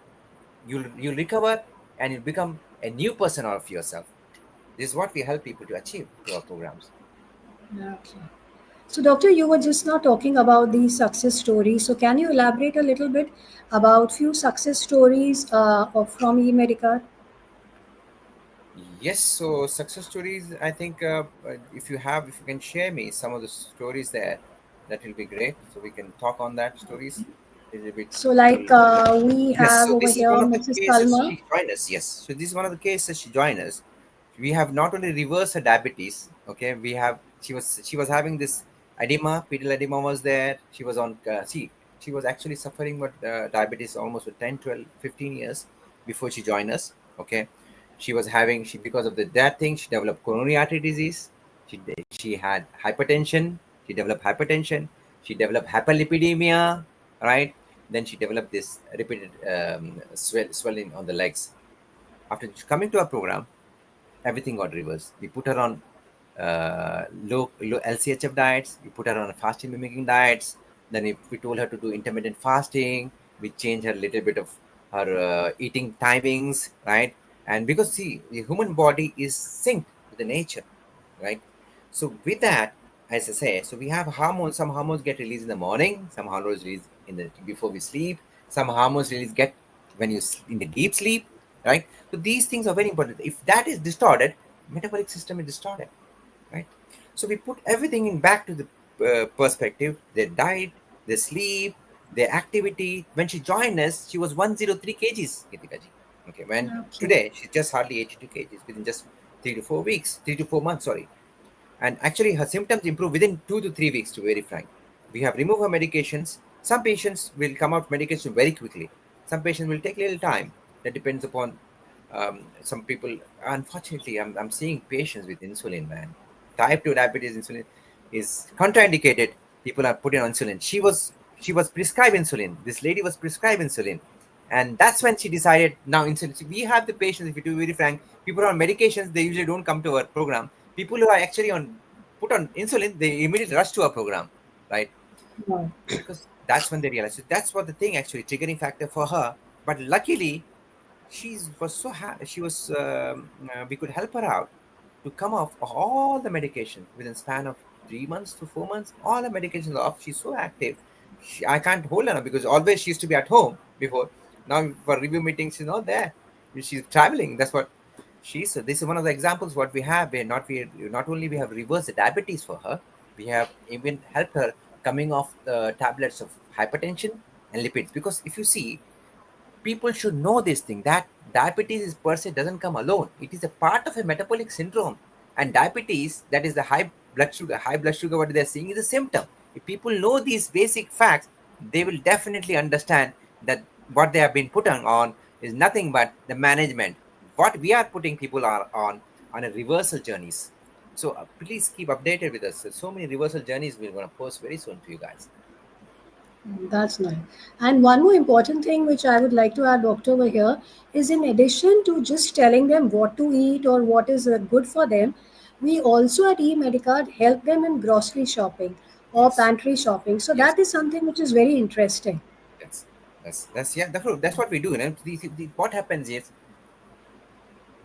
you'll recover, and you'll become a new person out of yourself. This is what we help people to achieve through our programs. Okay. So, doctor, you were just now talking about the success stories. So, can you elaborate a little bit about few success stories from eMedicare? Yes, so success stories. I think if you can share me some of the stories there, that will be great. So we can talk on that stories a little bit. So, like we Yes, have so over this is here one of the Mrs. cases Salma. she joined us. Yes, so this is one of the cases she joined us. We have not only reversed her diabetes. Okay, we have she was having this edema, pedal edema was there. She was on She was actually suffering with diabetes almost for 10, 12, 15 years before she joined us. Okay. She was having, she, because of that thing, she developed coronary artery disease. She had hypertension. She developed hypertension. She developed hyperlipidemia, right? Then she developed this repeated swelling on the legs. After coming to our program, everything got reversed. We put her on low LCHF diets. We put her on fasting mimicking diets. Then we told her to do intermittent fasting. We changed her a little bit of her eating timings, right? And because see, the human body is synced with the nature, right? So with that, as I say, so we have hormones. Some hormones get released in the morning. Some hormones released in the before we sleep. Some hormones release get when in the deep sleep, right? So these things are very important. If that is distorted, metabolic system is distorted, right? So we put everything in back to the perspective: their diet, their sleep, their activity. When she joined us, she was 103 kgs, Geetika ji. Okay, when Okay. today she's just hardly 82 kgs within just 3 to 4 weeks, 3 to 4 months, sorry. And actually, her symptoms improve within 2 to 3 weeks, to be very frank. We have removed her medications. Some patients will come out medication very quickly. Some patients will take a little time. That depends upon some people. Unfortunately, I'm seeing patients with insulin, man. Type 2 diabetes insulin is contraindicated. People are put on insulin. She was prescribed insulin. This lady was prescribed insulin. And that's when she decided now insulin. So we have the patients, if you to be very frank, people on medications, they usually don't come to our program. People who are actually on put on insulin, they immediately rush to our program, right? Wow. Because that's when they realize. So that's what the thing actually triggering factor for her. But luckily, she was so happy. She was we could help her out to come off all the medication within span of 3 months to 4 months. All the medications are off. She's so active. I can't hold her now because always she used to be at home before. Now for review meetings, she's not there. She's traveling. That's what she's. So this is one of the examples what we have. We not only we have reversed the diabetes for her, we have even helped her coming off the tablets of hypertension and lipids. Because if you see, people should know this thing that diabetes is per se doesn't come alone. It is a part of a metabolic syndrome. And diabetes, that is the high blood sugar what they're seeing is a symptom. If people know these basic facts, they will definitely understand that what they have been put on is nothing but the management. What we are putting people are on a reversal journeys. So please keep updated with us. So many reversal journeys we're going to post very soon for you guys. That's nice. And one more important thing which I would like to add, Doctor, over here is in addition to just telling them what to eat or what is good for them, we also at eMedicard help them in grocery shopping or Yes. pantry shopping. So Yes. that is something which is very interesting. That's yeah, that's what we do. And what happens is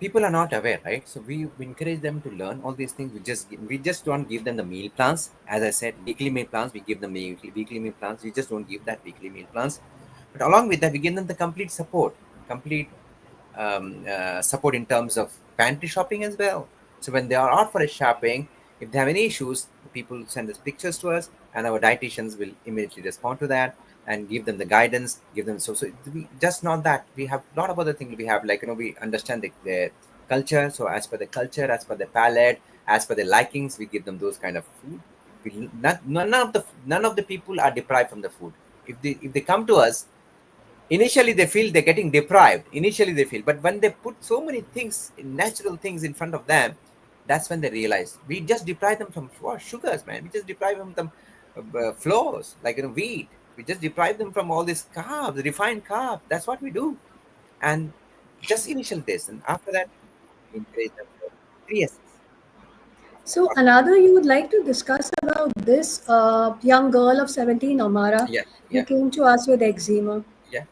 people are not aware, right? So we encourage them to learn all these things. We just don't give them the meal plans. As I said, weekly meal plans. We give them the weekly meal plans. We just don't give that weekly meal plans. But along with that, we give them the complete support, complete support in terms of pantry shopping as well. So when they are out for a shopping, if they have any issues, the people send us pictures to us, and our dietitians will immediately respond to that and give them the guidance. Give them so we just not that we have a lot of other things we have, like we understand the culture. So as per the culture, as per the palate, as per the likings, we give them those kind of food. None of the people are deprived from the food. If they come to us, initially they feel they're getting deprived. Initially they feel, but when they put so many things, natural things in front of them, that's when they realize we just deprive them from sugars, man. We just deprive them from flours, like wheat. We just deprive them from all these carbs, refined carbs. That's what we do. And just initial this, and after that we encourage them for 3 S's. So another you would like to discuss about this young girl of 17, Amara, Yeah, who yeah, came to us with eczema. yeah.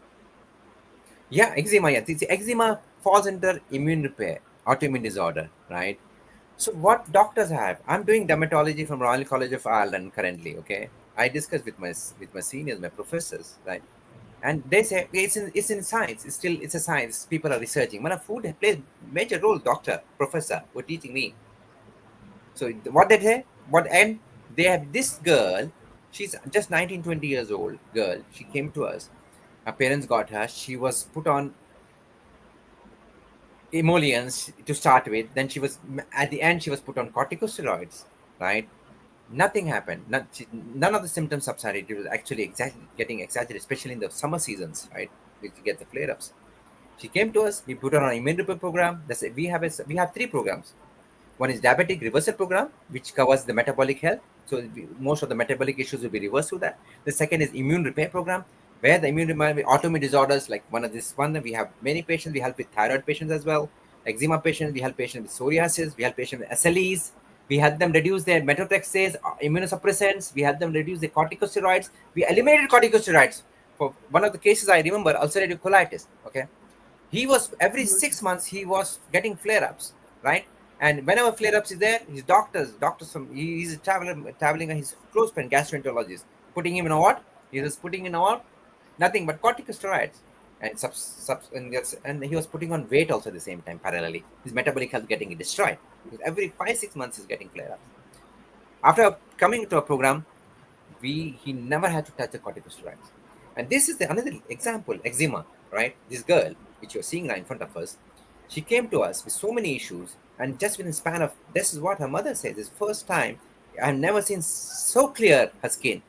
Yeah, eczema. Yeah, eczema falls under immune repair, autoimmune disorder, right? So what doctors have? I'm doing dermatology from Royal College of Ireland currently. Okay, I discuss with my seniors, my professors, right? And they say it's in science. It's a science. People are researching. But food plays major role. Doctor, professor, were teaching me. So what they say? What and they have this girl. She's just 19, 20 years old girl. She came to us. Her parents got her. She was put on emollients to start with. Then she was at the end she was put on corticosteroids, right? Nothing happened. None of the symptoms subsided. It was actually exactly getting exaggerated, especially in the summer seasons, right? We get the flare-ups. She came to us. We put her on an immune repair program. That's it. We have three programs. One is diabetic reversal program, which covers the metabolic health. So most of the metabolic issues will be reversed through that. The second is immune repair program, where the autoimmune disorders like one of this one we have many patients. We help with thyroid patients as well, eczema patients. We help patients with psoriasis. We help patients with SLEs. We help them reduce their methotrexate, immunosuppressants. We help them reduce the corticosteroids. We eliminated corticosteroids for one of the cases I remember, ulcerative colitis. Okay, he was every 6 months he was getting flare-ups, right? And whenever flare-ups is there, his doctors from he's a traveling his close friend gastroenterologist putting him in a what? He was putting in a what? Nothing but corticosteroids and and he was putting on weight also at the same time parallelly. His metabolic health getting destroyed because every 5 6 months he's getting flare-ups. After coming to a program, we he never had to touch the corticosteroids. And this is the another example, eczema, right? This girl, which you're seeing right in front of us, she came to us with so many issues, and just within a span of this is what her mother says, this first time I've never seen so clear her skin.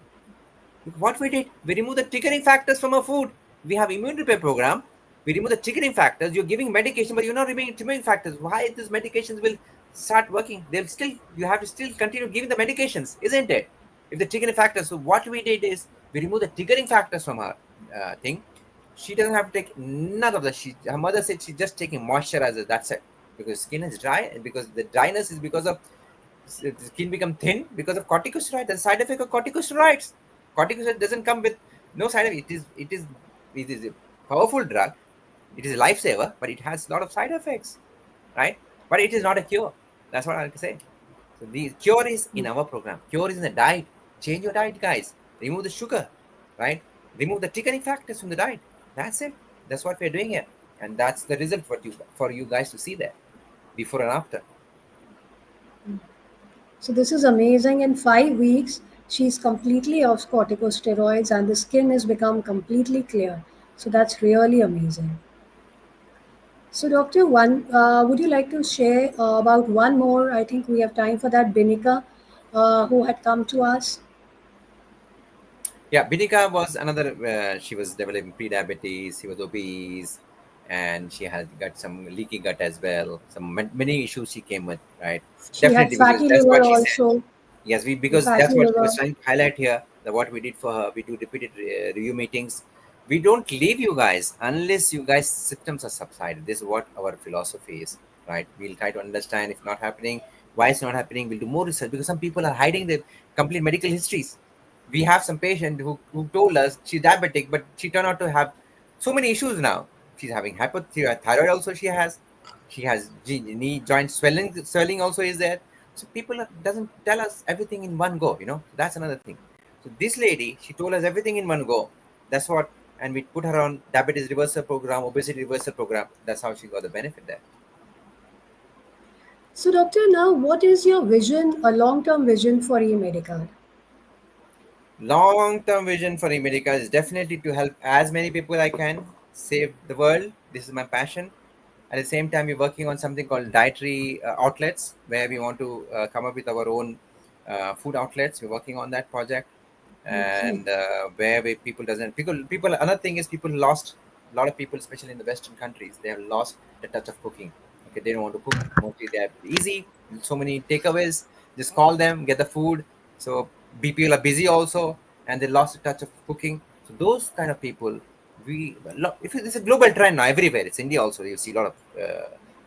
What we did, we removed the triggering factors from our food. We have immune repair program. We remove the triggering factors. You're giving medication, but you're not removing triggering factors. Why these medications will start working? They'll still you have to still continue giving the medications, isn't it? If the triggering factors. So what we did is we remove the triggering factors from her thing. She doesn't have to take none of the. Her mother said she's just taking moisturizer. That's it, because skin is dry, and because the dryness is because of the skin become thin because of corticosteroids. The side effect of corticosteroids. Corticosteroid doesn't come with no side effect. It is a powerful drug. It is a lifesaver, but it has a lot of side effects, right? But it is not a cure. That's what I like to say. So the cure is in our program. Cure is in the diet. Change your diet, guys. Remove the sugar, right? Remove the triggering factors from the diet. That's it. That's what we're doing here, and that's the result for you guys to see there, before and after. So this is amazing. In 5 weeks, she's completely off corticosteroids and the skin has become completely clear. So that's really amazing. So, Doctor, would you like to share about one more? I think we have time for that. Binika, who had come to us. Yeah, Binika was another. She was developing pre-diabetes. She was obese, and she had got some leaky gut as well. Many issues she came with, right? She had Definitely, because fatty that's liver what she said. also. Yes, we The because that's fatty what she was liver. trying to highlight here. That what we did for her, we do repeated review meetings. We don't leave you guys unless you guys symptoms are subsided. This is what our philosophy is, right? We'll try to understand if not happening, why it's not happening. We'll do more research because some people are hiding their complete medical histories. We have some patient who told us she's diabetic, but she turned out to have so many issues now. She's having hypothyroid also. She has knee joint swelling also is there. So people doesn't tell us everything in one go. That's another thing. So this lady, she told us everything in one go. That's what, and we put her on diabetes reversal program, obesity reversal program. That's how she got the benefit there. So, Doctor, now what is your vision, a long term vision for eMedicard? Long-term vision for eMedica is definitely to help as many people I can save the world. This is my passion. At the same time, we're working on something called dietary outlets, where we want to come up with our own food outlets. We're working on that project, Okay. and where people doesn't people. Another thing is people lost a lot of people, especially in the Western countries. They have lost the touch of cooking. Okay, they don't want to cook. Mostly they have easy. So many takeaways. Just call them, get the food. So BPL are busy also, and they lost the touch of cooking. So those kind of people, if it's a global trend now everywhere. It's India also. You see a lot of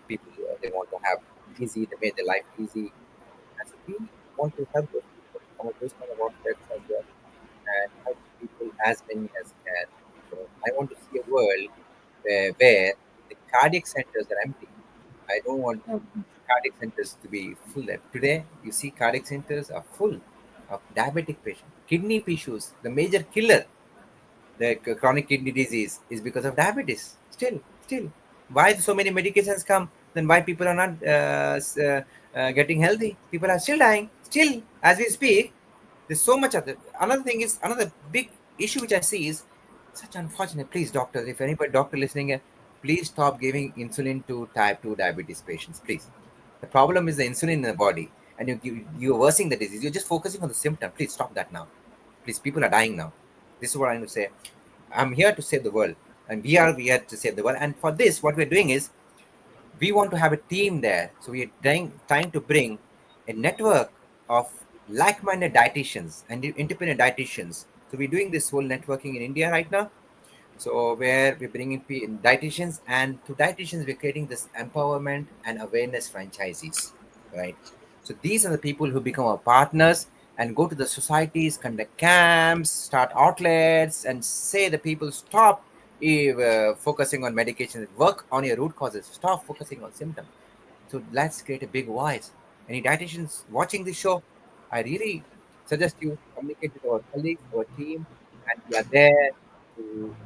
people. They want to have easy. They made their life easy, and so we want to help those people. Some of those kind of outlets as well, and help people as many as can. So I want to see a world where the cardiac centers are empty. I don't want Okay. cardiac centers to be full. Today, you see cardiac centers are full of diabetic patients, kidney issues. The major killer, the chronic kidney disease, is because of diabetes. Still, why so many medications come? Then why people are not getting healthy? People are still dying. Still, as we speak, there's so much of it. Another thing is another big issue which I see is such unfortunate. Please, doctors, if anybody doctor listening here, please stop giving insulin to type 2 diabetes patients. Please. The problem is the insulin in the body. and you're worsening the disease. You're just focusing on the symptom. Please stop that now. Please, people are dying now. This is what I'm going to say. I'm here to save the world, and we are here to save the world. And for this, what we're doing is we want to have a team there. So we are trying to bring a network of like-minded dietitians and independent dietitians. So we're doing this whole networking in India right now. So where we're bringing dietitians, and to dietitians we're creating this empowerment and awareness franchisees, right? So these are the people who become our partners and go to the societies, conduct camps, start outlets, and say the people stop focusing on medication, work on your root causes, stop focusing on symptoms. So let's create a big voice. Any dietitians watching this show, I really suggest you communicate with our colleagues, our team, and we are there to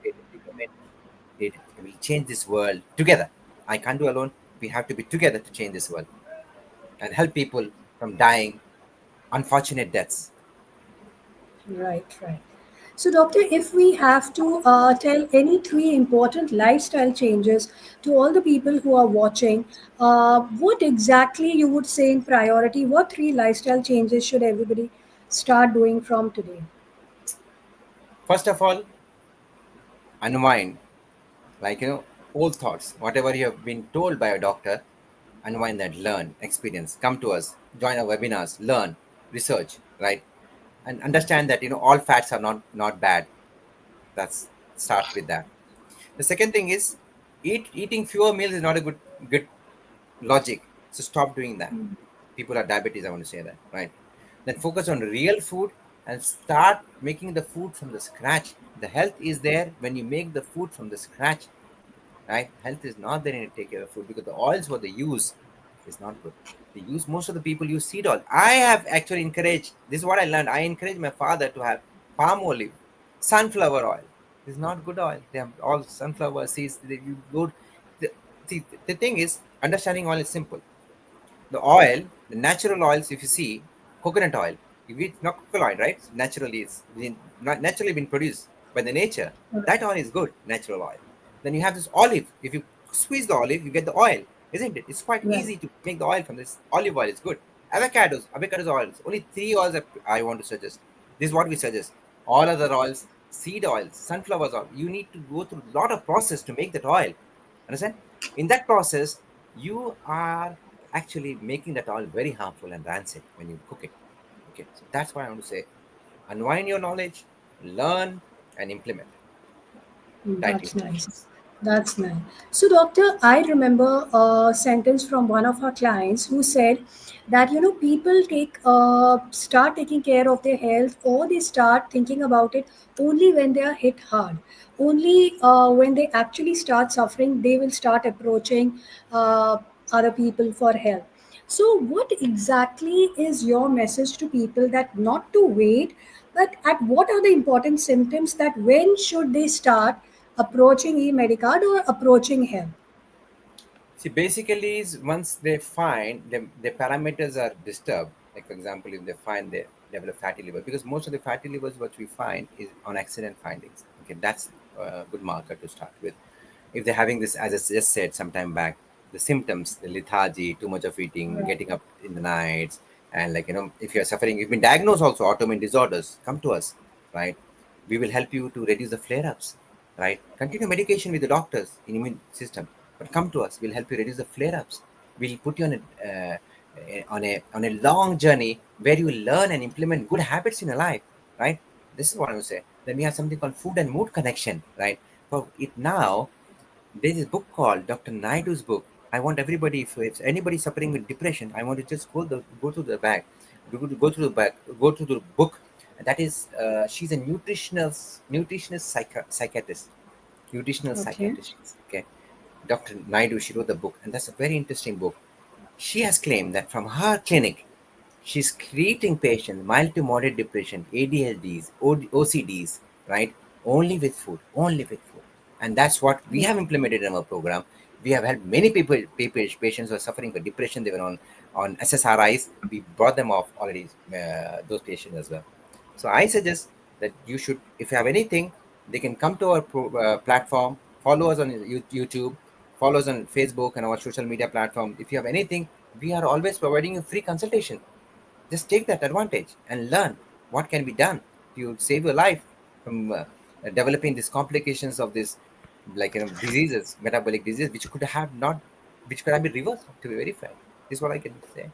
create a big movement. We change this world together. I can't do alone. We have to be together to change this world and help people from dying unfortunate deaths. Right, right. So, doctor, if we have to tell any three important lifestyle changes to all the people who are watching, what exactly you would say in priority? What three lifestyle changes should everybody start doing from today? First of all, unwind, like old thoughts, whatever you have been told by a doctor, unwind that, learn, experience, come to us, join our webinars, learn, research, right? And understand that all fats are not bad. That's start with that. The second thing is eating fewer meals is not a good logic. So stop doing that. People are diabetes, I want to say that, right? Then focus on real food and start making the food from the scratch. The health is there when you make the food from the scratch, right? Health is not there in to take care of food because the oils what they use is not good. They use most of the people use seed oil. I have actually encouraged, this is what I learned. I encouraged my father to have palm olive, sunflower oil. It's not good oil. They have all sunflower seeds. You go. The, see, the thing is, understanding oil is simple. The oil, the natural oils, if you see, coconut oil, if it's not coconut oil, right? Naturally, not naturally been produced by the nature. That oil is good, natural oil. Then you have this olive. If you squeeze the olive, you get the oil, isn't it? It's quite Right, easy to make the oil from this. Olive oil is good. Avocados oils. Only three oils that I want to suggest. This is what we suggest. All other oils, seed oils, sunflower oil. You need to go through a lot of process to make that oil. Understand? In that process, you are actually making that oil very harmful and rancid when you cook it. Okay, so that's why I want to say unwind your knowledge, learn, and implement dietary that's nice. instructions. That's nice. So, doctor, I remember a sentence from one of our clients who said that people start taking care of their health, or they start thinking about it only when they are hit hard. Only when they actually start suffering, they will start approaching uh, other people for help. So, what exactly is your message to people that not to wait, but at what are the important symptoms that when should they start approaching eMedicard or approaching help? See, basically, is once they find the parameters are disturbed, like for example, if they find they develop fatty liver, because most of the fatty livers what we find is on accident findings. Okay, that's a good marker to start with. If they're having this, as I just said some time back, the symptoms, the lethargy, too much of eating, Right. getting up in the nights, and like if you're suffering, you've been diagnosed also autoimmune disorders, come to us, right? We will help you to reduce the flare-ups, right? Continue medication with the doctors in immune system, but come to us. We'll help you reduce the flare-ups. We'll put you on a long journey where you will learn and implement good habits in your life, right? This is what I would say. Then we have something called food and mood connection, right? For it now, there's a book called Dr. Naidu's book. I want everybody, if anybody suffering with depression, I want to just go to the back, go to the book. That is, she's a nutritionist psychiatrist, nutritional Okay. psychiatrist. Okay, Dr. Naidu, she wrote the book, and that's a very interesting book. She has claimed that from her clinic, she's treating patients mild to moderate depression, ADHDs, OCDs, right? Only with food. And that's what we have implemented in our program. We have helped many patients who are suffering from depression. They were on SSRIs. We brought them off already, those patients as well. So I suggest that you should, if you have anything, they can come to our platform, follow us on YouTube, follow us on Facebook and our social media platform. If you have anything, we are always providing a free consultation. Just take that advantage and learn what can be done to save your life from developing these complications of this, like diseases, metabolic disease, which could have not, which could have been reversed. To be very frank, this is what I can say.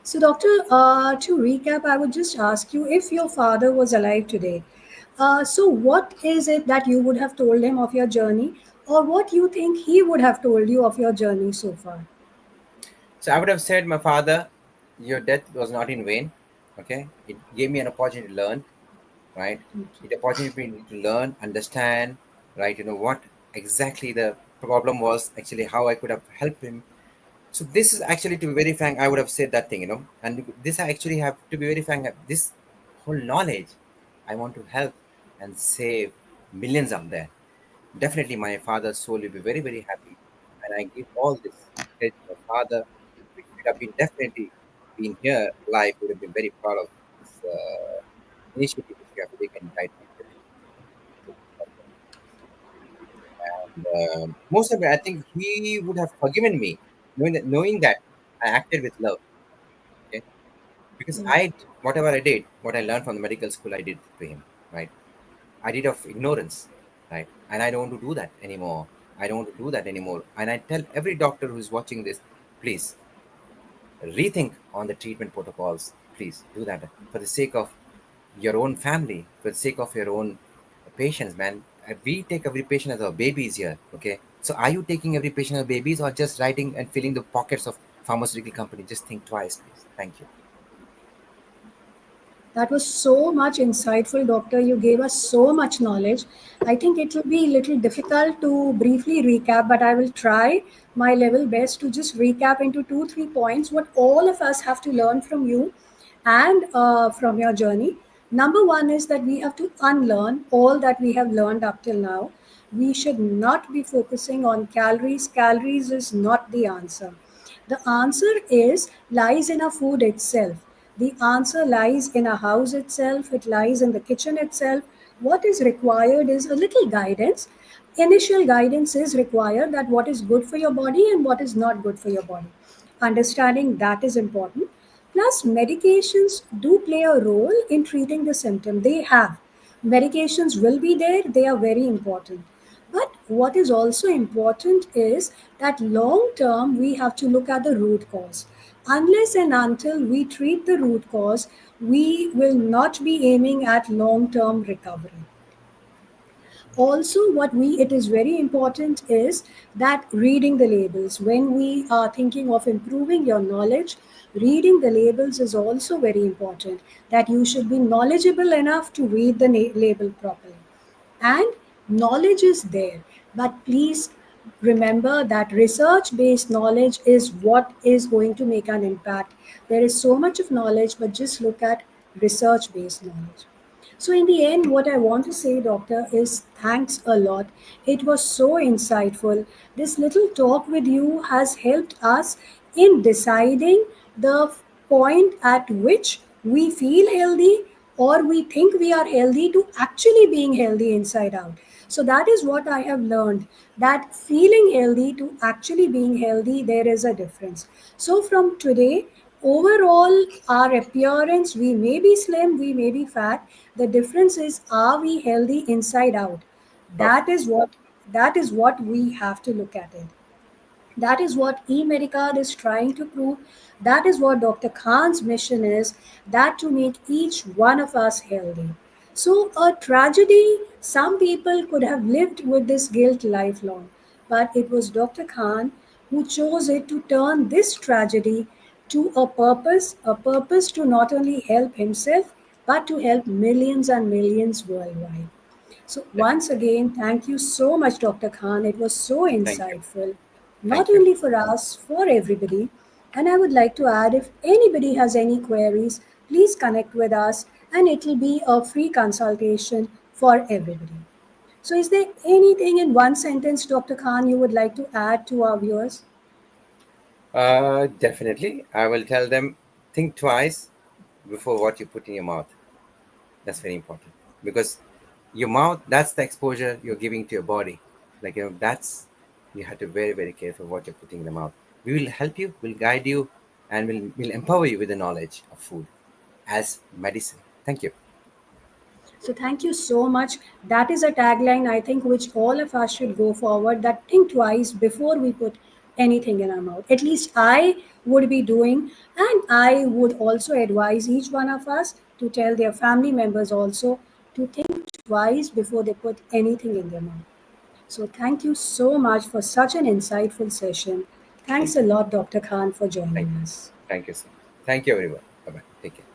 So, doctor, to recap, I would just ask you if your father was alive today. So, what is it that you would have told him of your journey, or what you think he would have told you of your journey so far? So I would have said, my father, your death was not in vain. Okay, it gave me an opportunity to learn, right? It opportunity for me to learn, understand, right? What exactly the problem was, actually how I could have helped him. So this is actually, to be very frank, I would have said that thing, and this I actually have to be very frank. This whole knowledge, I want to help and save millions out there. Definitely, my father's soul will be very, very happy, and I give all this credit to my father, which would have been definitely been here alive. Would have been very proud of this initiative which you have taken right now today. So, most of it, I think he would have forgiven me, knowing that I acted with love. Okay, because whatever I did, what I learned from the medical school, I did to him. Right, I did of ignorance, right? And I don't want to do that anymore. I don't want to do that anymore. And I tell every doctor who's watching this, please rethink on the treatment protocols. Please do that for the sake of your own family, for the sake of your own patients, man. We take every patient as our babies here, okay? So are you taking every patient as babies, or just writing and filling the pockets of pharmaceutical company? Just think twice, please. Thank you. That was so much insightful, doctor. You gave us so much knowledge. I think it will be a little difficult to briefly recap, but I will try my level best to just recap into two, 3 points what all of us have to learn from you and from your journey. Number one is that we have to unlearn all that we have learned up till now. We should not be focusing on calories. Calories is not the answer. The answer is lies in our food itself. The answer lies in our house itself. It lies in the kitchen itself. What is required is a little guidance. Initial guidance is required that what is good for your body and what is not good for your body. Understanding that is important. Plus, medications do play a role in treating the symptom. They have. Medications will be there, they are very important. But what is also important is that long term, we have to look at the root cause. Unless and until we treat the root cause, we will not be aiming at long term recovery. Also, what we it is very important is that reading the labels when we are thinking of improving your knowledge, reading the labels is also very important, that you should be knowledgeable enough to read the label properly. And knowledge is there, but please remember that research based knowledge is what is going to make an impact. There is so much of knowledge, but just look at research based knowledge. So, in the end, what I want to say, Doctor, is thanks a lot. It was so insightful. This little talk with you has helped us in deciding the point at which we feel healthy or we think we are healthy to actually being healthy inside out. So, that is what I have learned, that feeling healthy to actually being healthy, there is a difference. So, from today, overall, our appearance, we may be slim, we may be fat. The difference is, are we healthy inside out? That Perfect. is what we have to look at it. That is what eMedicard is trying to prove. That is what Dr. Khan's mission is, that to make each one of us healthy. So, a tragedy, some people could have lived with this guilt lifelong, but it was Dr. Khan who chose it to turn this tragedy to a purpose to not only help himself, but to help millions and millions worldwide. So, once Definitely. again, thank you so much, Dr. Khan. It was so Thank you. insightful, not Thank you. only for us, for everybody. And I would like to add, if anybody has any queries, please connect with us and it will be a free consultation for everybody. So, is there anything in one sentence, Dr. Khan, you would like to add to our viewers? Definitely. I will tell them, think twice before what you put in your mouth. That's very important, because your mouth, that's the exposure you're giving to your body. Like, that's You have to be very, very careful what you're putting in the mouth. We will help you, we'll guide you, and we'll empower you with the knowledge of food as medicine. Thank you. So thank you so much. That is a tagline I think which all of us should go forward. That think twice before we put anything in our mouth. At least I would be doing, and I would also advise each one of us to tell their family members also to think twice before they put anything in their mouth. So thank you so much for such an insightful session. Thank Thanks you. a lot, Dr. Khan, for Thank joining you. us. Thank you so much. Thank you, everyone. Bye bye. Take care.